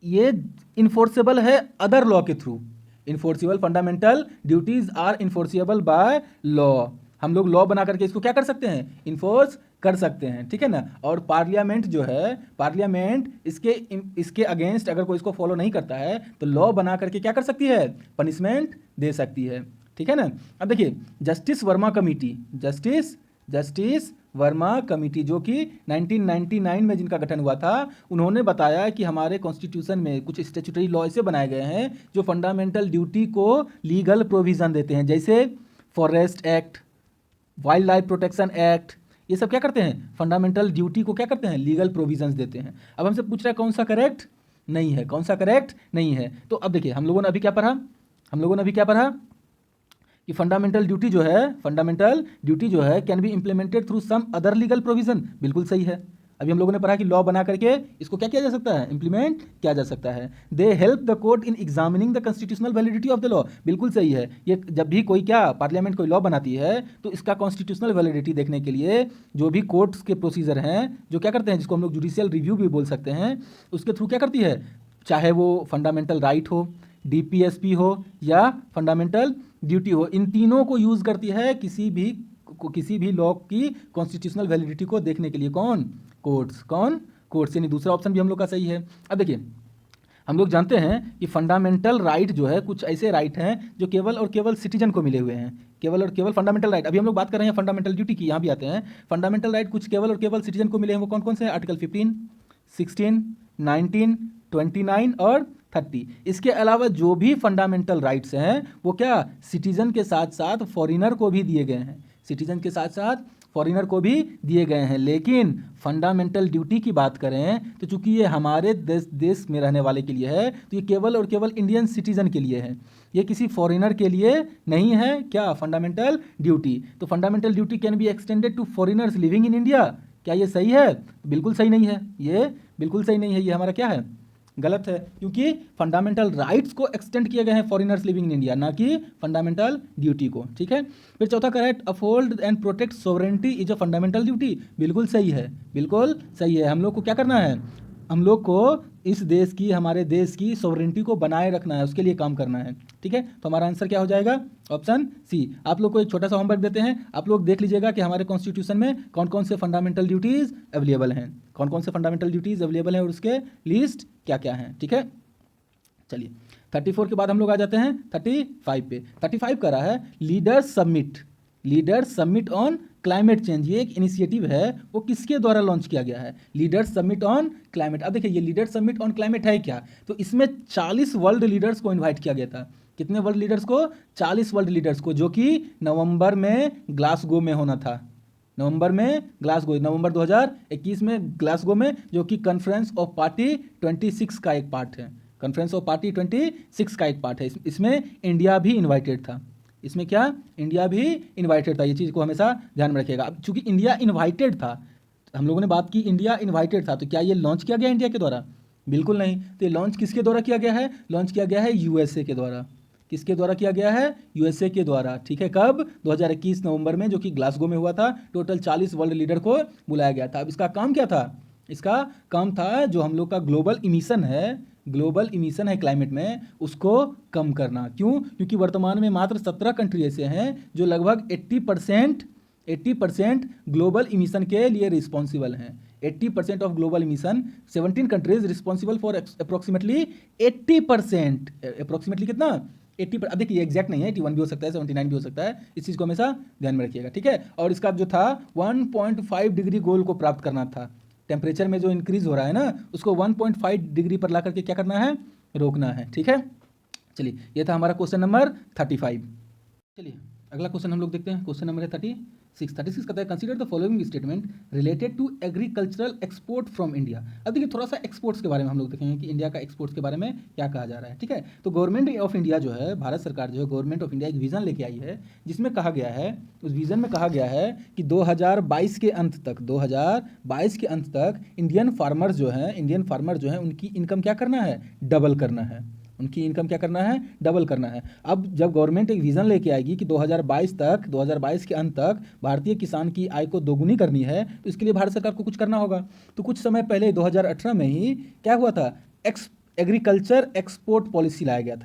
ये इन्फोर्सेबल है अदर लॉ के थ्रू। Enforceable fundamental duties are enforceable by law. हम लोग लॉ बना करके इसको क्या कर सकते हैं? इन्फोर्स कर सकते हैं, ठीक है ना। और पार्लियामेंट जो है, पार्लियामेंट इसके अगेंस्ट अगर कोई इसको फॉलो नहीं करता है तो लॉ बना करके क्या कर सकती है? पनिशमेंट दे सकती है, ठीक है ना। अब देखिए जस्टिस वर्मा कमेटी जो कि 1999 में जिनका गठन हुआ था, उन्होंने बताया कि हमारे कॉन्स्टिट्यूशन में कुछ स्टैट्यूटरी लॉ ऐसे बनाए गए हैं जो फंडामेंटल ड्यूटी को लीगल प्रोविजन देते हैं, जैसे forest act, wild life protection act. ये सब क्या करते हैं? फंडामेंटल ड्यूटी को क्या करते हैं? लीगल प्रोविजंस देते हैं। अब हमसे पूछ रहा है कौन सा करेक्ट नहीं है। तो अब देखिए हम लोगों ने अभी क्या पढ़ा कि फंडामेंटल ड्यूटी जो है can be implemented through some other legal provision. बिल्कुल सही है। अभी हम लोगों ने पढ़ा कि लॉ बना करके इसको क्या किया जा सकता है? इंप्लीमेंट किया जा सकता है। They help the court in examining the constitutional validity of the law. बिल्कुल सही है। ये जब भी कोई पार्लियामेंट कोई लॉ बनाती है तो इसका कॉन्स्टिट्यूशनल वैलिडिटी देखने के लिए जो भी कोर्ट्स के प्रोसीजर हैं, जो क्या करते हैं, जिसको हम लोग जुडिशियल रिव्यू भी बोल सकते हैं, उसके थ्रू क्या करती है? चाहे वो फंडामेंटल राइट हो, DPSP हो या फंडामेंटल ड्यूटी हो, इन तीनों को यूज करती है किसी भी लॉ की कॉन्स्टिट्यूशनल वैलिडिटी को देखने के लिए। कोर्ट्स यानी दूसरा ऑप्शन भी हम लोग का सही है। अब देखिए हम लोग जानते हैं कि फंडामेंटल राइट जो है कुछ ऐसे राइट हैं जो केवल और केवल सिटीजन को मिले हुए हैं। केवल और केवल फंडामेंटल राइट, अभी हम लोग बात कर रहे हैं फंडामेंटल ड्यूटी की, यहाँ भी आते हैं। फंडामेंटल राइट कुछ केवल और केवल सिटीजन को मिले हैं, वो कौन कौन से हैं? आर्टिकल 15, 16, 19, 29 और 30। इसके अलावा जो भी फंडामेंटल राइट्स हैं वो क्या सिटीजन के साथ साथ फॉरेनर को भी दिए गए हैं। लेकिन फंडामेंटल ड्यूटी की बात करें तो चूंकि ये हमारे देश में रहने वाले के लिए है तो ये केवल और केवल इंडियन सिटीजन के लिए है, ये किसी फॉरेनर के लिए नहीं है। क्या? Fundamental duty. तो fundamental duty can be extended to foreigners living in India. क्या ये सही है? बिल्कुल सही नहीं है, ये बिल्कुल सही नहीं है, ये हमारा क्या है, गलत है, क्योंकि फंडामेंटल राइट्स को एक्सटेंड किए गए हैं फॉरेनर्स लिविंग इन इंडिया, ना कि फंडामेंटल ड्यूटी को। ठीक है, फिर चौथा correct, uphold and protect sovereignty is a fundamental duty, बिल्कुल सही है, बिल्कुल सही है। हम लोग को क्या करना है, हम लोग को इस देश की, हमारे देश की सोवरेनिटी को बनाए रखना है, उसके लिए काम करना है। ठीक है, तो हमारा आंसर क्या हो जाएगा, ऑप्शन सी। आप लोग को एक छोटा सा होमवर्क देते हैं, आप लोग देख लीजिएगा कि हमारे कॉन्स्टिट्यूशन में कौन कौन से फंडामेंटल ड्यूटीज़ अवेलेबल हैं, कौन कौन से फंडामेंटल ड्यूटीज़ अवेलेबल हैं और उसके लिस्ट क्या क्या हैं। ठीक है, चलिए 34 के बाद हम लोग आ जाते हैं 35 पे। 35 कर रहा है leaders summit on climate change. ये एक इनिशिएटिव है, वो किसके द्वारा लॉन्च किया गया है, लीडर्स समिट ऑन क्लाइमेट। अब देखिए ये लीडर्स समिट ऑन क्लाइमेट है क्या, तो इसमें 40 वर्ल्ड लीडर्स को इन्वाइट किया गया था। कितने वर्ल्ड लीडर्स को, 40 वर्ल्ड लीडर्स को, जो कि नवंबर में ग्लासगो में होना था, नवंबर 2021 में ग्लासगो में, जो कि कॉन्फ्रेंस ऑफ पार्टी 26 का एक पार्ट है, कॉन्फ्रेंस ऑफ पार्टी 26 का एक पार्ट है। इसमें इंडिया भी इन्वाइटेड था, इसमें क्या, इंडिया भी इन्वाइटेड था, ये चीज़ को हमेशा ध्यान में रखिएगा। अब चूंकि इंडिया इन्वाइटेड था, हम लोगों ने बात की इंडिया इन्वाइटेड था, तो क्या ये लॉन्च किया गया इंडिया के द्वारा, बिल्कुल नहीं। तो ये लॉन्च किसके द्वारा किया गया है, लॉन्च किया गया है यूएसए के द्वारा। किसके द्वारा किया गया है, यूएसए के द्वारा। ठीक है, कब, 2021 नवंबर में, जो कि ग्लासगो में हुआ था। टोटल 40 वर्ल्ड लीडर को बुलाया गया था। अब इसका काम क्या था, इसका काम था जो हम लोग का ग्लोबल इमिशन है क्लाइमेट में, उसको कम करना। क्यों, क्योंकि वर्तमान में मात्र 17 कंट्री ऐसे हैं जो लगभग 80% ग्लोबल इमिशन के लिए रिस्पॉन्सिबल हैं। 80% of global emission, 17 countries responsible for approximately 80%, approximately कितना, 80%। अब देखिए एग्जैक्ट नहीं है, 81 भी हो सकता है, 79 भी हो सकता है, इस चीज़ को हमेशा ध्यान में रखिएगा। ठीक है, और इसका जो था 1.5 डिग्री गोल को प्राप्त करना था। टेम्परेचर में जो इंक्रीज हो रहा है ना, उसको 1.5 डिग्री पर ला करके क्या करना है, रोकना है। ठीक है, चलिए ये था हमारा क्वेश्चन नंबर 35। चलिए अगला क्वेश्चन हम लोग देखते हैं, क्वेश्चन नंबर है 36 कहता है consider the following statement related to agricultural export from India. अब देखिए थोड़ा सा एक्सपोर्ट्स के बारे में हम लोग देखेंगे कि इंडिया का एक्सपोर्ट्स के बारे में क्या कहा जा रहा है। ठीक है, तो गवर्नमेंट ऑफ इंडिया जो है, भारत सरकार जो है, गवर्नमेंट ऑफ इंडिया एक विजन लेके आई है, जिसमें कहा गया है, उस विजन में कहा गया है कि 2022 के अंत तक इंडियन फार्मर जो हैं उनकी इनकम क्या करना है, डबल करना है, उनकी इनकम क्या करना है, डबल करना है। अब जब गवर्नमेंट एक विजन लेके आएगी कि 2022 के अंत तक भारतीय किसान की आय को दोगुनी करनी है, तो इसके लिए भारत सरकार को कुछ करना होगा। तो कुछ समय पहले 2018 में ही क्या हुआ था, एग्रीकल्चर एक्सपोर्ट पॉलिसी लाया गया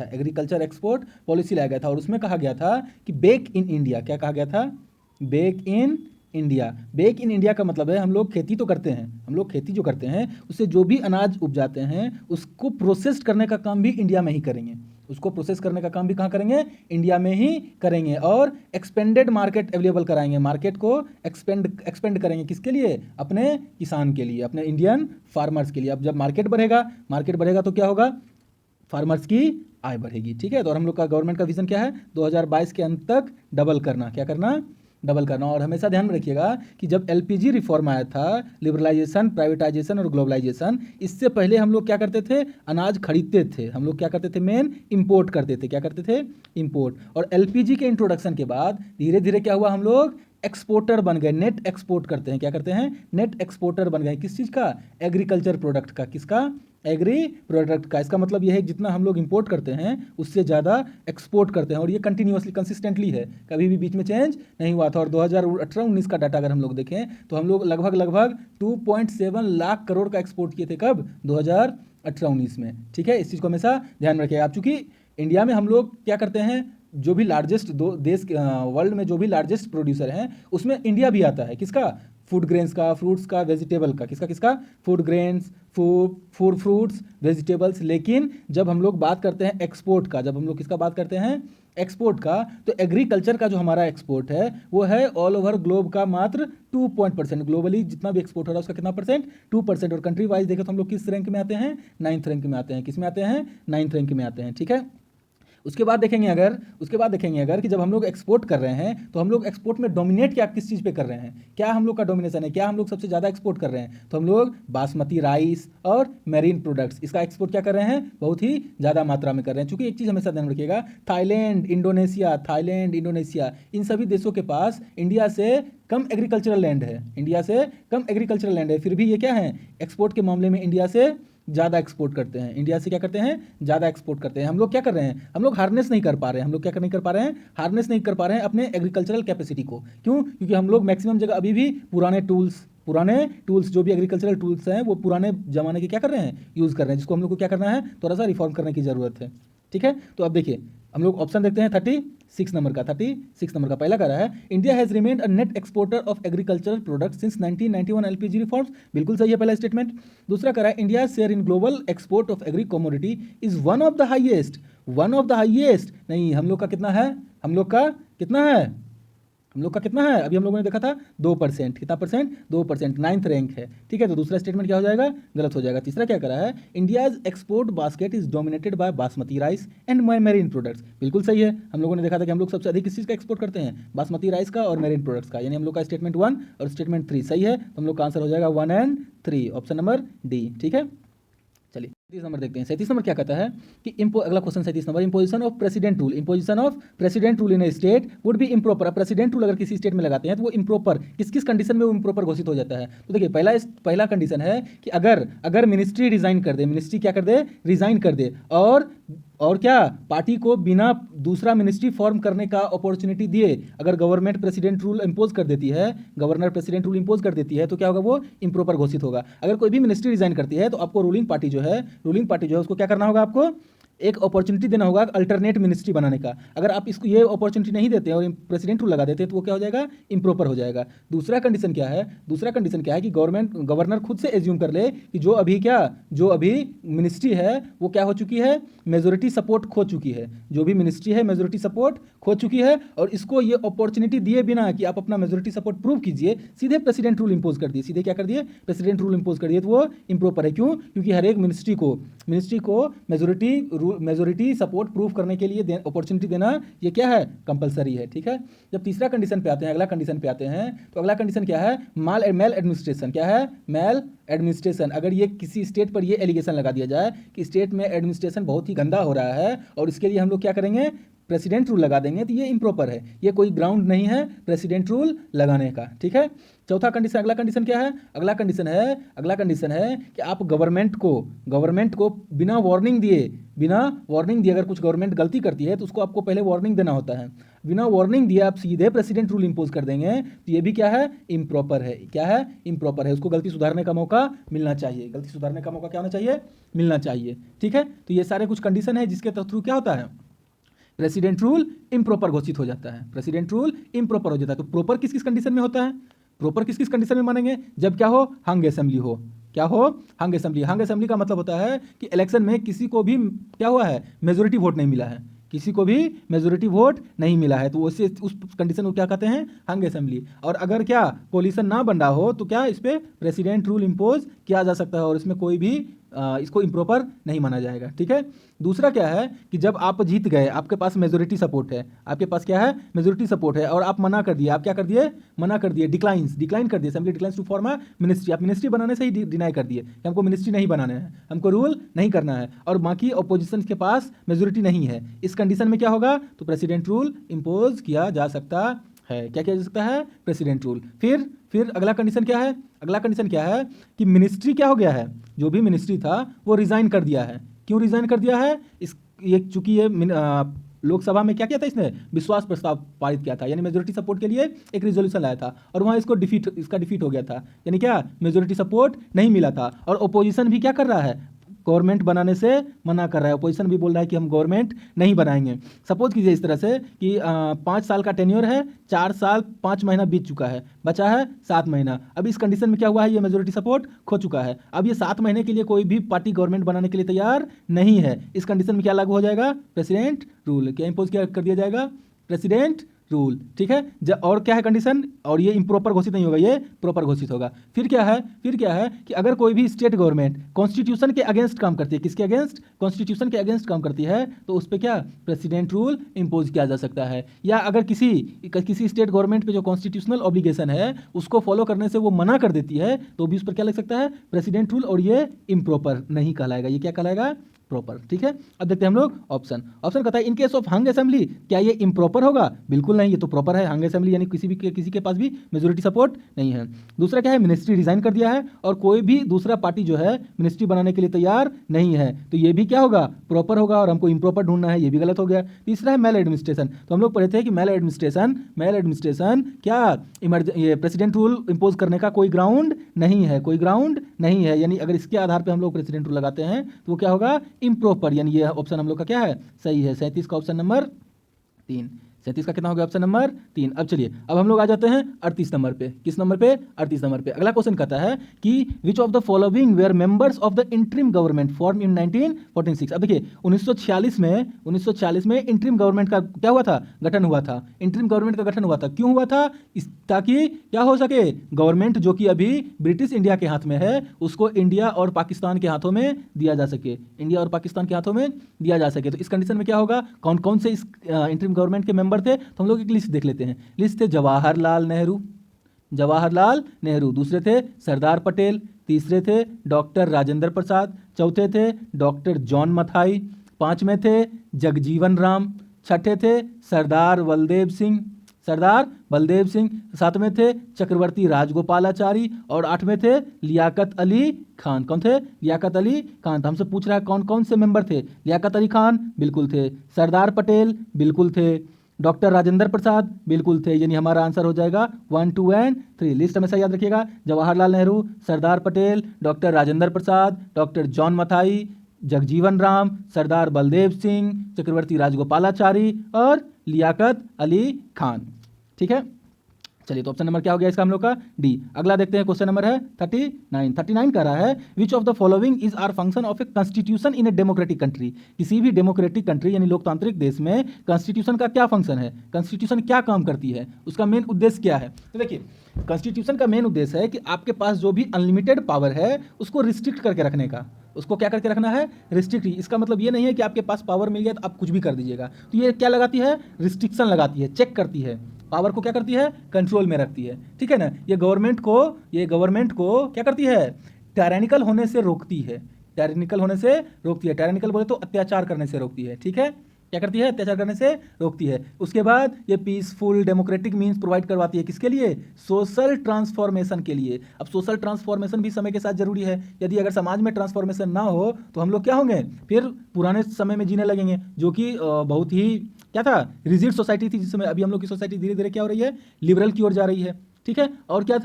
था, और उसमें कहा गया था कि बेक इन इंडिया, क्या कहा गया था, बेक इन इंडिया का मतलब है हम लोग खेती जो करते हैं उससे जो भी अनाज उपजाते हैं उसको प्रोसेस करने का काम भी इंडिया में ही करेंगे, इंडिया में ही करेंगे, और एक्सपेंडेड मार्केट अवेलेबल कराएंगे, मार्केट को एक्सपेंड करेंगे, किसके लिए, अपने किसान के लिए, अपने इंडियन फार्मर्स के लिए। अब जब मार्केट बढ़ेगा तो क्या होगा, फार्मर्स की आय बढ़ेगी। ठीक है, तो और हम लोग का गवर्नमेंट का विजन क्या है, 2022 के अंत तक डबल करना। और हमेशा ध्यान में रखिएगा कि जब एलपीजी रिफॉर्म आया था, लिबरलाइजेशन, प्राइवेटाइजेशन और ग्लोबलाइजेशन, इससे पहले हम लोग क्या करते थे, अनाज खरीदते थे, हम लोग क्या करते थे, मेन इंपोर्ट करते थे, इंपोर्ट। और एलपीजी के इंट्रोडक्शन के बाद धीरे धीरे क्या हुआ, हम लोग एक्सपोर्टर बन गए, नेट एक्सपोर्ट करते हैं, क्या करते हैं, नेट एक्सपोर्टर बन गए। किस चीज़ का, एग्रीकल्चर प्रोडक्ट का, किसका, एग्री प्रोडक्ट का। इसका मतलब यह है कि जितना हम लोग इंपोर्ट करते हैं उससे ज़्यादा एक्सपोर्ट करते हैं, और ये कंटिन्यूअसली कंसिस्टेंटली है, कभी भी बीच में चेंज नहीं हुआ था। और 2018-19 का डाटा अगर हम लोग देखें तो हम लोग लगभग 2.7 लाख करोड़ का एक्सपोर्ट किए थे, कब, 2018-19 में। ठीक है, इस चीज़ को हमेशा ध्यान में रखिएगा आप। चूँकि इंडिया में हम लोग क्या करते हैं, जो भी लार्जेस्ट वर्ल्ड में जो भी लार्जेस्ट प्रोड्यूसर हैं उसमें इंडिया भी आता है, किसका, फूड ग्रेन्स का, फ्रूट्स का, वेजिटेबल का, किसका फूड ग्रेन्स, फ्रूट्स, वेजिटेबल्स। लेकिन जब हम लोग बात करते हैं एक्सपोर्ट का, एक्सपोर्ट का, तो एग्रीकल्चर का जो हमारा एक्सपोर्ट है वो है ऑल ओवर ग्लोब का मात्र 2% ग्लोबली जितना भी एक्सपोर्ट हो रहा है उसका कितना परसेंट, 2%। और कंट्री वाइज देखें तो हम लोग किस रैंक में आते हैं, 9th रैंक में आते हैं। किस में आते हैं, 9th रैंक में आते हैं। ठीक है, उसके बाद देखेंगे अगर कि जब हम लोग एक्सपोर्ट कर रहे हैं तो हम लोग एक्सपोर्ट में डोमिनेट क्या किस चीज़ पे कर रहे हैं, क्या हम लोग का डोमिनेशन है, क्या हम लोग सबसे ज़्यादा एक्सपोर्ट कर रहे हैं, तो हम लोग बासमती राइस और मेरीन प्रोडक्ट्स इसका एक्सपोर्ट क्या कर रहे हैं, बहुत ही ज़्यादा मात्रा में कर रहे हैं। चूँकि एक चीज़ हमेशा ध्यान रखिएगा, थाईलैंड इंडोनेशिया इन सभी देशों के पास इंडिया से कम एग्रीकल्चरल लैंड है, फिर भी ये क्या है, एक्सपोर्ट के मामले में इंडिया से ज़्यादा एक्सपोर्ट करते हैं, ज़्यादा एक्सपोर्ट करते हैं। हम लोग क्या कर रहे हैं, हम लोग हार्नेस नहीं कर पा रहे हैं, हार्नेस नहीं कर पा रहे हैं अपने एग्रीकल्चरल कैपेसिटी को। क्यों? क्योंकि हम लोग मैक्सिमम जगह अभी भी पुराने टूल्स जो भी एग्रीकल्चरल टूल्स हैं वो पुराने ज़माने के क्या कर रहे हैं, यूज़ कर रहे हैं, जिसको हम लोग को क्या करना है, थोड़ा सा रिफॉर्म करने की ज़रूरत है। ठीक है, तो अब देखिए हम लोग ऑप्शन देखते हैं 36 नंबर का पहला कह रहा है India has remained a net exporter of agricultural products since 1991 LPG reforms, बिल्कुल सही है पहला स्टेटमेंट। दूसरा कह रहा है India share in global export of agree commodity is one of the highest, नहीं, हम लोग का कितना है, अभी हम लोगों ने देखा था 2%, कितना परसेंट, 2%, 9th रैंक है। ठीक है, तो दूसरा स्टेटमेंट क्या हो जाएगा, गलत हो जाएगा। तीसरा क्या करा है, India's export basket is dominated by basmati rice and marine products, बिल्कुल सही है। हम लोगों ने देखा था कि हम लोग सबसे अधिक किस चीज़ का एक्सपोर्ट करते हैं, बासमती राइस का और मेरीन प्रोडक्ट्स का, यानी हम लोग का स्टेटमेंट 1 और स्टेटमेंट 3 सही है। तो हम लोग का आंसर हो जाएगा 1 and 3, ऑप्शन नंबर डी। ठीक है, चलिए 37 नंबर देखते हैं। 37 नंबर क्या कहता है कि अगला question 37 number, imposition of president rule in A state would be improper. President rule अगर किसी स्टेट में लगाते हैं तो वो इम्प्रॉपर किस कंडीशन में वो इम्प्रॉपर घोषित हो जाता है। तो देखिए पहला कंडीशन है कि अगर मिनिस्ट्री रिजाइन कर दे, रिजाइन कर दे और क्या पार्टी को बिना दूसरा मिनिस्ट्री फॉर्म करने का अपॉर्चुनिटी दिए अगर गवर्नर प्रेसिडेंट रूल इंपोज कर देती है तो क्या होगा, वो इम्प्रॉपर घोषित होगा। अगर कोई भी मिनिस्ट्री रिजाइन करती है तो आपको रूलिंग पार्टी जो है उसको क्या करना होगा, आपको एक अपॉर्चुनिटी देना होगा अल्टरनेट मिनिस्ट्री बनाने का। अगर आप इसको ये अपॉर्चुनिटी नहीं देते और प्रेसिडेंट रूल लगा देते हैं तो वो क्या हो जाएगा, इम्प्रॉपर हो जाएगा। दूसरा कंडीशन क्या है कि गवर्नर खुद से एज्यूम कर ले कि जो अभी मिनिस्ट्री है वो क्या हो चुकी है, मेजोरिटी सपोर्ट खो चुकी है, जो भी मिनिस्ट्री है मेजोरिटी सपोर्ट खो चुकी है, और इसको ये अपॉर्चुनिटी दिए बिना कि आप अपना मेजोरिटी सपोर्ट प्रूव कीजिए, सीधे प्रेसिडेंट रूल इंपोज कर दिए, प्रेसिडेंट रूल इंपोज कर दिए, तो वो इम्प्रॉपर है। क्यों? क्योंकि हर एक मिनिस्ट्री को मेजोरिटी सपोर्ट प्रूफ करने के लिए अपॉर्चुनिटी देना ये क्या है, कंपलसरी है। ठीक है, जब तीसरा कंडीशन पे आते हैं, अगला कंडीशन पे आते हैं, तो अगला कंडीशन क्या है, मेल एडमिनिस्ट्रेशन। क्या है, मेल एडमिनिस्ट्रेशन। अगर ये किसी स्टेट पर ये एलिगेशन लगा दिया जाए कि स्टेट में एडमिनिस्ट्रेशन बहुत ही गंदा हो रहा है और इसके लिए हम लोग क्या करेंगे, प्रेसिडेंट रूल लगा देंगे, तो ये इम्प्रॉपर है, ये कोई ग्राउंड नहीं है प्रेसिडेंट रूल लगाने का। ठीक है, चौथा कंडीशन, अगला कंडीशन क्या है, अगला कंडीशन है कि आप गवर्नमेंट को बिना वार्निंग दिए अगर कुछ गवर्नमेंट गलती करती है तो उसको आपको पहले वार्निंग देना होता है। बिना वार्निंग दिए आप सीधे प्रेसिडेंट रूल इंपोज कर देंगे तो ये भी क्या है, इम्प्रॉपर है। क्या है, इम्प्रॉपर है, उसको गलती सुधारने का मौका मिलना चाहिए, क्या होना चाहिए, मिलना चाहिए। ठीक है, तो ये सारे कुछ कंडीशन है जिसके थ्रू क्या होता है, प्रेसिडेंट रूल इम्प्रॉपर घोषित हो जाता है, तो प्रॉपर किस कंडीशन में होता है, प्रॉपर किस कंडीशन में मानेंगे, जब क्या हो, हंग असेंबली हो। क्या हो, हंग असेंबली का मतलब होता है कि इलेक्शन में किसी को भी क्या हुआ है, मेजोरिटी वोट नहीं मिला है, तो उससे उस कंडीशन को क्या कहते हैं, हंग असेंबली। और अगर क्या कोलिशन ना बन रहा हो तो क्या इस पे प्रेसिडेंट रूल इंपोज किया जा सकता है और इसमें कोई भी इसको इम्प्रॉपर नहीं माना जाएगा। ठीक है, दूसरा क्या है कि जब आप जीत गए, आपके पास मेजोरिटी सपोर्ट है, और आप मना कर दिए, डिक्लाइन कर दिए, assembly declines to form a ministry, आप मिनिस्ट्री बनाने से ही डिनाई कर दिए कि हमको मिनिस्ट्री नहीं बनाना है, हमको रूल नहीं करना है, और बाकी अपोजिशन के पास मेजोरिटी नहीं है, इस कंडीशन में क्या होगा, तो प्रेसिडेंट रूल इंपोज किया जा सकता है। क्या किया जा सकता है, प्रेसिडेंट रूल। फिर अगला कंडीशन क्या है कि मिनिस्ट्री क्या हो गया है, जो भी मिनिस्ट्री था वो रिजाइन कर दिया है। क्यों रिजाइन कर दिया है, चूंकि ये लोकसभा में क्या किया था, इसने विश्वास प्रस्ताव पारित किया था, यानी मेजोरिटी सपोर्ट के लिए एक रिजोल्यूशन लाया था और वहाँ इसका डिफीट हो गया था, यानी क्या, मेजोरिटी सपोर्ट नहीं मिला था, और ओपोजिशन भी क्या कर रहा है, गवर्नमेंट बनाने से मना कर रहा है, अपोजिशन भी बोल रहा है कि हम गवर्नमेंट नहीं बनाएंगे। सपोज कीजिए इस तरह से कि 5 साल का टेन्योर है, 4 साल 5 महीना बीत चुका है, बचा है 7 महीना। अब इस कंडीशन में क्या हुआ है, ये मेजोरिटी सपोर्ट खो चुका है, अब ये 7 महीने के लिए कोई भी पार्टी गवर्नमेंट बनाने के लिए तैयार नहीं है। इस कंडीशन में क्या लागू हो जाएगा, प्रेसिडेंट रूल। क्या इंपोज कर दिया जाएगा, प्रेसिडेंट रूल, ठीक है। और क्या है कंडीशन, और ये इम्प्रॉपर घोषित नहीं होगा, ये प्रॉपर घोषित होगा। फिर क्या है कि अगर कोई भी स्टेट गवर्नमेंट कॉन्स्टिट्यूशन के अगेंस्ट काम करती है, किसके अगेंस्ट, कॉन्स्टिट्यूशन के अगेंस्ट काम करती है, तो उस पर क्या प्रेसिडेंट रूल इंपोज किया जा सकता है। या अगर किसी स्टेट गवर्नमेंट पे जो कॉन्स्टिट्यूशनल ऑब्लिगेशन है उसको फॉलो करने से वो मना कर देती है, तो भी उस पर क्या लग सकता है, प्रेसिडेंट रूल, और ये इम्प्रॉपर नहीं कहलाएगा, ये क्या कहलाएगा, प्रॉपर, ठीक है। अब देखते हैं हम लोग ऑप्शन कहता है in case of hung assembly, क्या ये इम्प्रॉपर होगा, बिल्कुल नहीं, ये तो प्रॉपर है। हंग असेंबली यानी किसी के पास भी मेजोरिटी सपोर्ट नहीं है। दूसरा क्या है, मिनिस्ट्री रिजाइन कर दिया है और कोई भी दूसरा पार्टी जो है मिनिस्ट्री बनाने के लिए तैयार नहीं है, तो ये भी क्या होगा, प्रॉपर होगा, और हमको इम्प्रॉपर ढूंढना है, ये भी गलत हो गया। तीसरा है मेल एडमिनिस्ट्रेशन, तो हम लोग पढ़े थे कि मेल एडमिनिस्ट्रेशन क्या ये प्रेसिडेंट रूल इंपोज करने का कोई ग्राउंड नहीं है, यानी अगर इसके आधार पर हम लोग प्रेसिडेंट रूल लगाते हैं तो वो क्या होगा, इम्प्रॉपर, यानी ये ऑप्शन हम लोग का क्या है, सही है। 37 का ऑप्शन नंबर 3, 37 का कितना हो गया, ऑप्शन नंबर 3। अब चलिए, अब हम लोग आ जाते हैं 38 नंबर पे। किस नंबर पे, 38 नंबर पे। अगला क्वेश्चन कहता है कि which of the following were members of the interim government form in 1946। अब देखिए 1946 में इंटरिम गवर्नमेंट का क्या हुआ था, गठन हुआ था। इंटरिम गवर्नमेंट का गठन हुआ था, क्यों हुआ था, ताकि क्या हो सके, गवर्नमेंट जो कि अभी ब्रिटिश इंडिया के हाथ में है उसको इंडिया और पाकिस्तान के हाथों में दिया जा सके, इंडिया और पाकिस्तान के हाथों में दिया जा सके। तो इस कंडीशन में क्या होगा, कौन कौन से इस इंटरिम गवर्नमेंट के मेंबर थे, तो हम लोग एक लिस्ट देख लेते हैं। लिस्ट थे जवाहरलाल नेहरू, दूसरे थे सरदार पटेल, तीसरे थे डॉक्टर राजेंद्र प्रसाद, चौथे थे डॉक्टर जॉन मथाई, पांचवें थे जगजीवन राम, छठे थे सरदार बलदेव सिंह, सातवें थे चक्रवर्ती राजगोपालाचारी, और आठवें थे लियाकत अली खान। कौन थे, लियाकत अली खान। तो हमसे पूछ रहा है कौन कौन से मेंबर थे, लियाकत अली खान बिल्कुल थे, सरदार पटेल बिल्कुल थे, डॉक्टर राजेंद्र प्रसाद बिल्कुल थे, यानी हमारा आंसर हो जाएगा 1, 2 एंड 3। लिस्ट हमेशा याद रखिएगा, Jawaharlal Nehru, Sardar Patel, doctor Rajendra Prasad, doctor John Mathai, Jagjivan Ram, सरदार बलदेव सिंह, चक्रवर्ती राजगोपालाचारी और लियाकत अली खान, ठीक है। चलिए, तो ऑप्शन नंबर क्या हो गया इसका हम लोग का, डी। अगला देखते हैं, क्वेश्चन नंबर है 39 कह रहा है which of the following is are function of a constitution in a democratic country. किसी भी डेमोक्रेटिक कंट्री यानी लोकतांत्रिक देश में कॉन्स्टिट्यूशन का क्या फंक्शन है, कॉन्स्टिट्यूशन क्या काम करती है, उसका मेन उद्देश्य क्या है। तो देखिए, कॉन्स्टिट्यूशन का मेन उद्देश्य है कि आपके पास जो भी अनलिमिटेड पावर है उसको रिस्ट्रिक्ट करके रखने का, उसको क्या करके रखना है, रिस्ट्रिक्ट। इसका मतलब ये नहीं है कि आपके पास पावर मिल गया तो आप कुछ भी कर दीजिएगा, तो ये क्या लगाती है, रिस्ट्रिक्शन लगाती है, चेक करती है, पावर को क्या करती है, कंट्रोल में रखती है, ठीक है ना। ये गवर्नमेंट को क्या करती है, टायरेनिकल होने से रोकती है, टायरेनिकल बोले तो अत्याचार करने से रोकती है, ठीक है। क्या करती है, अत्याचार करने से रोकती है। उसके बाद ये पीसफुल डेमोक्रेटिक मींस प्रोवाइड करवाती है, किसके लिए, सोशल ट्रांसफॉर्मेशन के लिए। अब सोशल ट्रांसफॉर्मेशन भी समय के साथ जरूरी है, यदि अगर समाज में ट्रांसफॉर्मेशन ना हो तो हम लोग क्या होंगे, फिर पुराने समय में जीने लगेंगे, जो कि बहुत ही क्या था, रिजिड सोसाइटी थी, जिसमें अभी हम लोग की सोसाइटी धीरे धीरे क्या हो रही है, लिबरल की ओर जा रही है, ठीक है। और क्या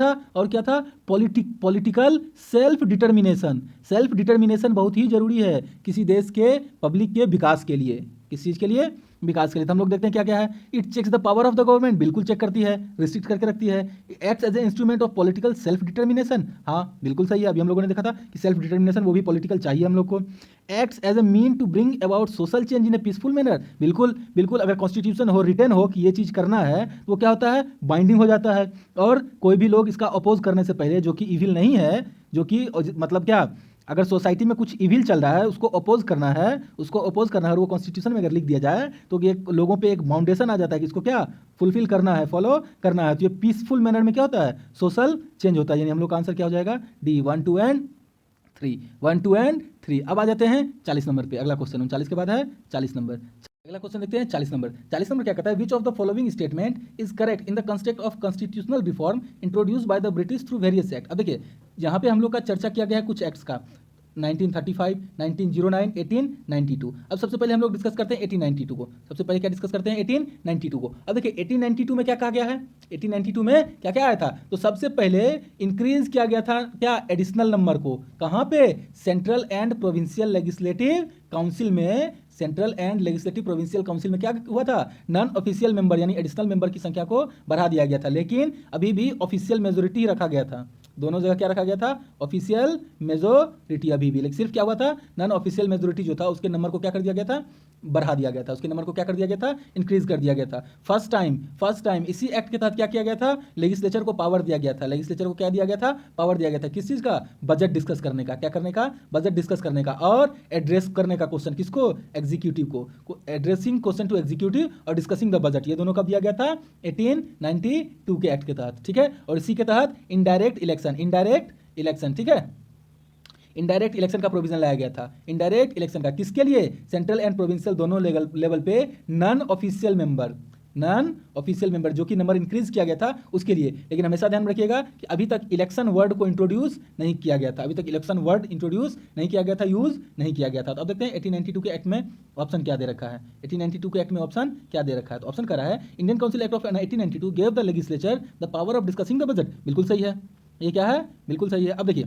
था, पॉलिटिकल सेल्फ डिटर्मिनेशन बहुत ही जरूरी है किसी देश के पब्लिक के विकास के लिए, किस चीज़ के लिए, विकास के लिए। तो हम लोग देखते हैं क्या क्या है, it checks the power of the government, बिल्कुल चेक करती है, रिस्ट्रिक्ट करके रखती है। Acts as a instrument of political self determination, हाँ बिल्कुल सही है, अभी हम लोगों ने देखा था कि सेल्फ डिटर्मिनेशन वो भी पॉलिटिकल चाहिए हम लोग को। Acts as a mean to bring about social change in a peaceful manner, बिल्कुल अगर कॉन्स्टिट्यूशन हो, रिटर्न हो कि ये चीज़ करना है तो वो क्या होता है, बाइंडिंग हो जाता है, और कोई भी लोग इसका अपोज करने से पहले, जो कि इविल नहीं है, जो कि मतलब क्या, अगर सोसाइटी में कुछ इविल चल रहा है उसको अपोज करना है, और वो कॉन्स्टिट्यूशन में अगर लिख दिया जाए तो ये लोगों पे एक बाउंडेशन आ जाता है कि इसको क्या फुलफिल करना है, फॉलो करना है। तो ये पीसफुल मैनर में क्या होता है, सोशल चेंज होता है, यानी हम लोग का आंसर क्या हो जाएगा, डी। 1, 2 एंड 3। अब आ जाते हैं 40 नंबर पे। अगला क्वेश्चन 39 के बाद है 40 नंबर। अगला क्वेश्चन देखते हैं 40 नंबर। 40 नंबर क्या कहता है, which of the following statement is correct in the context of constitutional reform introduced by the British through various act. अब देखिए, यहाँ पे हम लोग का चर्चा किया गया है कुछ एक्ट्स का, 1935, 1909, 1892। अब सबसे पहले हम लोग डिस्कस करते हैं 1892 को। सबसे पहले क्या डिस्कस करते हैं, 1892 को। अब देखिए 1892 में क्या कहा गया है, 1892 में क्या क्या आया था, तो सबसे पहले इंक्रीज किया गया था क्या, एडिशनल नंबर को, कहाँ पे, central and provincial legislative council में। Central and legislative provincial council में क्या हुआ था, नॉन ऑफिशियल मेंबर यानी एडिशनल मेंबर की संख्या को बढ़ा दिया गया था, लेकिन अभी भी ऑफिशियल मेजोरिटी रखा गया था। दोनों जगह क्या रखा गया था, ऑफिशियल मेजोरिटी अभी भी, लेकिन सिर्फ क्या हुआ था, नॉन ऑफिशियल मेजोरिटी जो था उसके नंबर को क्या कर दिया गया था, बढ़ा दिया गया था, उसके नंबर को क्या कर दिया गया था, इंक्रीज कर दिया गया था। फर्स्ट टाइम इसी एक्ट के तहत क्या किया गया था, लेजिस्लेचर को पावर दिया गया था। लेजिस्लेचर को क्या दिया गया था, पावर दिया गया था। किस चीज का, बजट डिस्कस करने का। क्या करने का, बजट डिस्कस करने का और एड्रेस करने का क्वेश्चन किसको, एग्जीक्यूटिव को। एड्रेसिंग क्वेश्चन टू एग्जीक्यूटिव और डिस्कसिंग द बजट, ये दोनों कब दिया गया था, 1892 के एक्ट के तहत, ठीक है। और इसी के तहत इनडायरेक्ट इलेक्शन, ठीक है, इनडायरेक्ट इलेक्शन का प्रोविजन लाया गया था। इनडायरेक्ट इलेक्शन का किसके लिए, सेंट्रल एंड प्रोविंशियल दोनों लेवल पे नॉन ऑफिशियल मेंबर जो कि नंबर इंक्रीज किया गया था उसके लिए। लेकिन हमेशा ध्यान रखिएगा कि अभी तक इलेक्शन वर्ड को इंट्रोड्यूस नहीं किया गया था, यूज नहीं किया गया था। तो अब देखते हैं 1892 के एक्ट में ऑप्शन क्या दे रखा है। 1892 के एक्ट में ऑप्शन क्या दे रखा है, तो ऑप्शन कर रहा है Indian Council Act of 1892 gave the legislature the power of discussing the budget. बिल्कुल सही है, ये क्या है, बिल्कुल सही है। अब देखिए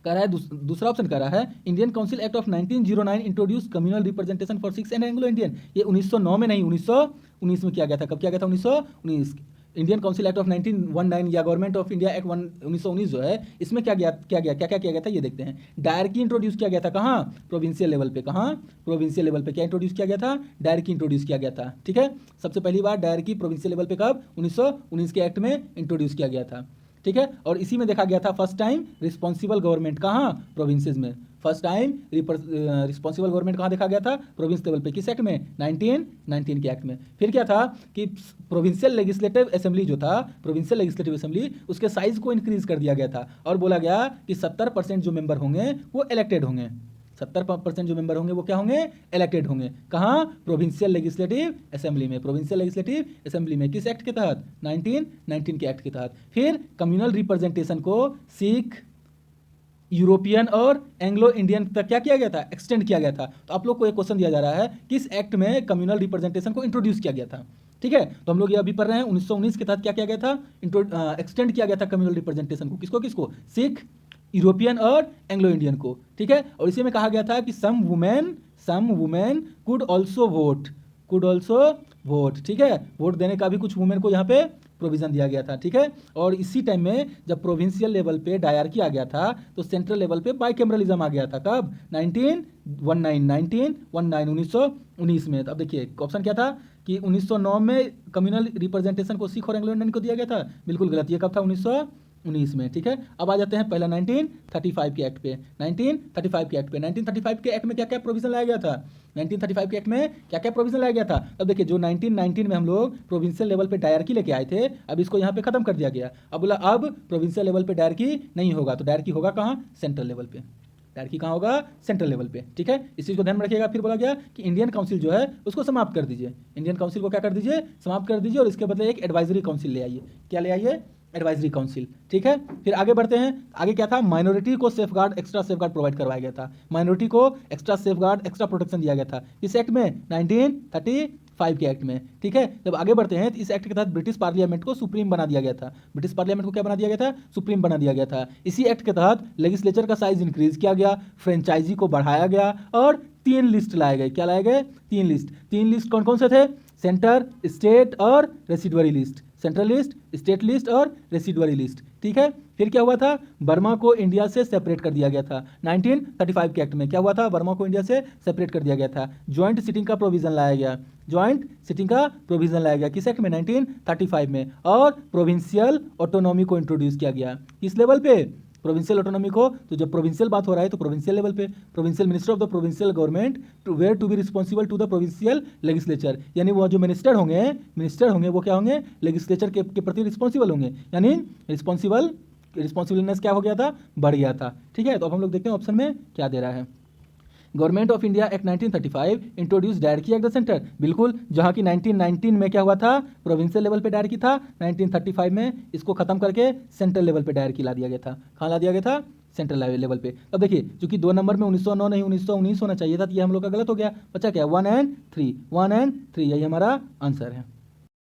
कह रहा है दूसरा ऑप्शन कह रहा है Indian Council Act of 1909 introduce communal representation for six and Anglo Indian. ये 1909 में नहीं, 1919 में किया गया था। कब किया गया था, 1919। इंडियन काउंसिल एक्ट ऑफ 1919 या गवर्नमेंट ऑफ इंडिया एक्ट 1919 जो है, इसमें क्या किया गया था, ये देखते हैं। डायरकी इंट्रोड्यूस किया गया था, कहाँ, प्रोविंशियल लेवल पे। कहाँ, प्रोविंशियल लेवल पे क्या इंट्रोड्यूस किया गया था, डायरकी इंट्रोड्यूस किया गया था, ठीक है। सबसे पहली बार डायरकी प्रोविंशियल लेवल पे कब, 1919 के एक्ट में इंट्रोड्यूस किया गया था, ठीक है। और इसी में देखा गया था फर्स्ट टाइम रिस्पॉन्सिबल गवर्नमेंट, कहाँ, प्रोविंसेस में। फर्स्ट टाइम रिस्पॉन्सिबल गवर्नमेंट कहाँ देखा गया था, प्रोविंस लेवल पे। किस एक्ट में, 1919 के एक्ट में। फिर क्या था कि प्रोविंशियल लेजिस्लेटिव असेंबली जो था, प्रोविंशियल लेजिस्लेटिव असेंबली, उसके साइज को इंक्रीज कर दिया गया था और बोला गया कि 70% जो मेंबर होंगे वो इलेक्टेड होंगे। 70% जो मेंबर होंगे वो क्या होंगे, इलेक्टेड होंगे। कहाँ, प्रोविंशियल लेजिस्लेटिव असेंबली में। प्रोविंशियल लेजिस्लेटिव असेंबली में किस एक्ट के तहत, 1919 के एक्ट के तहत। फिर कम्युनल रिप्रेजेंटेशन को सिख, यूरोपियन और एंग्लो इंडियन तक क्या किया गया था, एक्सटेंड किया गया था। तो आप लोग को एक क्वेश्चन दिया जा रहा है किस एक्ट में कम्युनल रिप्रेजेंटेशन को इंट्रोड्यूस किया गया था, ठीक है। तो हम लोग ये अभी पढ़ रहे हैं 1919 के तहत क्या किया गया था, एक्सटेंड किया गया था कम्युनल रिप्रेजेंटेशन को। किसको, सिख, यूरोपियन और एंग्लो इंडियन को, ठीक है। और इसी में कहा गया था कि some women could also vote, ठीक है। वोट देने का भी कुछ वुमेन को यहाँ पे प्रोविजन दिया गया था, ठीक है। और इसी टाइम में जब प्रोविंशियल लेवल पे डायरकी आ गया था तो सेंट्रल लेवल पे बाइकैमरलिज्म आ गया था। कब, 1919 में। तो अब देखिए ऑप्शन क्या था कि 1909 में कम्युनल रिप्रेजेंटेशन को सिख और एंग्लो इंडियन को दिया गया था। बिल्कुल गलत, ये कब था, 1919 में, ठीक है। अब आ जाते हैं पहला 1935 के एक्ट पे। 1935 के एक्ट में क्या क्या प्रोविजन लाया गया था, 1935 के एक्ट में क्या क्या प्रोविजन लाया गया था। अब देखिए जो 1919 में हम लोग प्रोविंशियल लेवल पे डायरकी लेके आए थे, अब इसको यहाँ पे खत्म कर दिया गया। अब बोला अब प्रोविंशियल लेवल पे डायरकी नहीं होगा, तो डायरकी होगा कहाँ, सेंट्रल लेवल पे। डायरकी कहाँ होगा, सेंट्रल लेवल पे, ठीक है। इस चीज़ को ध्यान में रखिएगा। फिर बोला गया कि इंडियन काउंसिल जो है उसको समाप्त कर दीजिए। इंडियन काउंसिल को क्या कर दीजिए, समाप्त कर दीजिए और इसके बदले एक एडवाइजरी काउंसिल ले आइए। क्या ले आइए, एडवाइजरी काउंसिल, ठीक है। फिर आगे बढ़ते हैं। आगे क्या था, माइनॉरिटी को सेफगार्ड, एक्स्ट्रा सेफगार्ड प्रोवाइड करवाया गया था। माइनॉरिटी को एक्स्ट्रा सेफगार्ड, एक्स्ट्रा प्रोटेक्शन दिया गया था। इस एक्ट में 1935 के एक्ट में, ठीक है। जब आगे बढ़ते हैं तो इस एक्ट के तहत ब्रिटिश पार्लियामेंट को सुप्रीम बना दिया गया था। ब्रिटिश पार्लियामेंट को क्या बना दिया गया था, सुप्रीम बना दिया गया था। इसी एक्ट के तहत लेजिस्लेचर का साइज इंक्रीज किया गया, फ्रेंचाइजी को बढ़ाया गया और 3 लिस्ट लाए गए। क्या लाए गए, 3 लिस्ट कौन कौन से थे, सेंटर, स्टेट और residuary list. Central list, state list और रेसिडुअरी लिस्ट, ठीक है। फिर क्या हुआ था, बर्मा को इंडिया से सेपरेट कर दिया गया था। 1935 के एक्ट में क्या हुआ था, बर्मा को इंडिया से सेपरेट कर दिया गया था। ज्वाइंट सिटिंग का प्रोविजन लाया गया, किस एक्ट में, 1935 में। और प्रोविंशियल ऑटोनॉमी को इंट्रोड्यूस किया गया, किस लेवल पे, प्रोविंशियल ऑटोनॉमी को। तो जब प्रोविंशियल बात हो रहा है तो प्रोविंशियल लेवल पे, provincial minister of the provincial government were to be responsible to the provincial legislature. यानी वो जो मिनिस्टर होंगे वो क्या होंगे, लेजिस्लेचर के प्रति रिस्पॉन्सिबल होंगे। यानी रिस्पॉन्सिबलनेस क्या हो गया था, बढ़ गया था, ठीक है। तो अब हम लोग देखते हैं ऑप्शन में क्या दे रहा है। Government of India act 1935 introduce dyarchy act the centre. बिल्कुल, जहाँ की 1919 में क्या हुआ था, प्रोविंशियल लेवल पे डायरकी था, 1935 में इसको खत्म करके सेंट्रल लेवल पे डायरकी ला दिया गया था। कहाँ ला दिया गया था, सेंट्रल लेवल पे। अब देखिए चूंकि 2 नंबर में 1909 नहीं 1919 होना चाहिए था, तो ये हम लोग का गलत हो गया। बचा क्या, 1 and 3, यही हमारा आंसर है।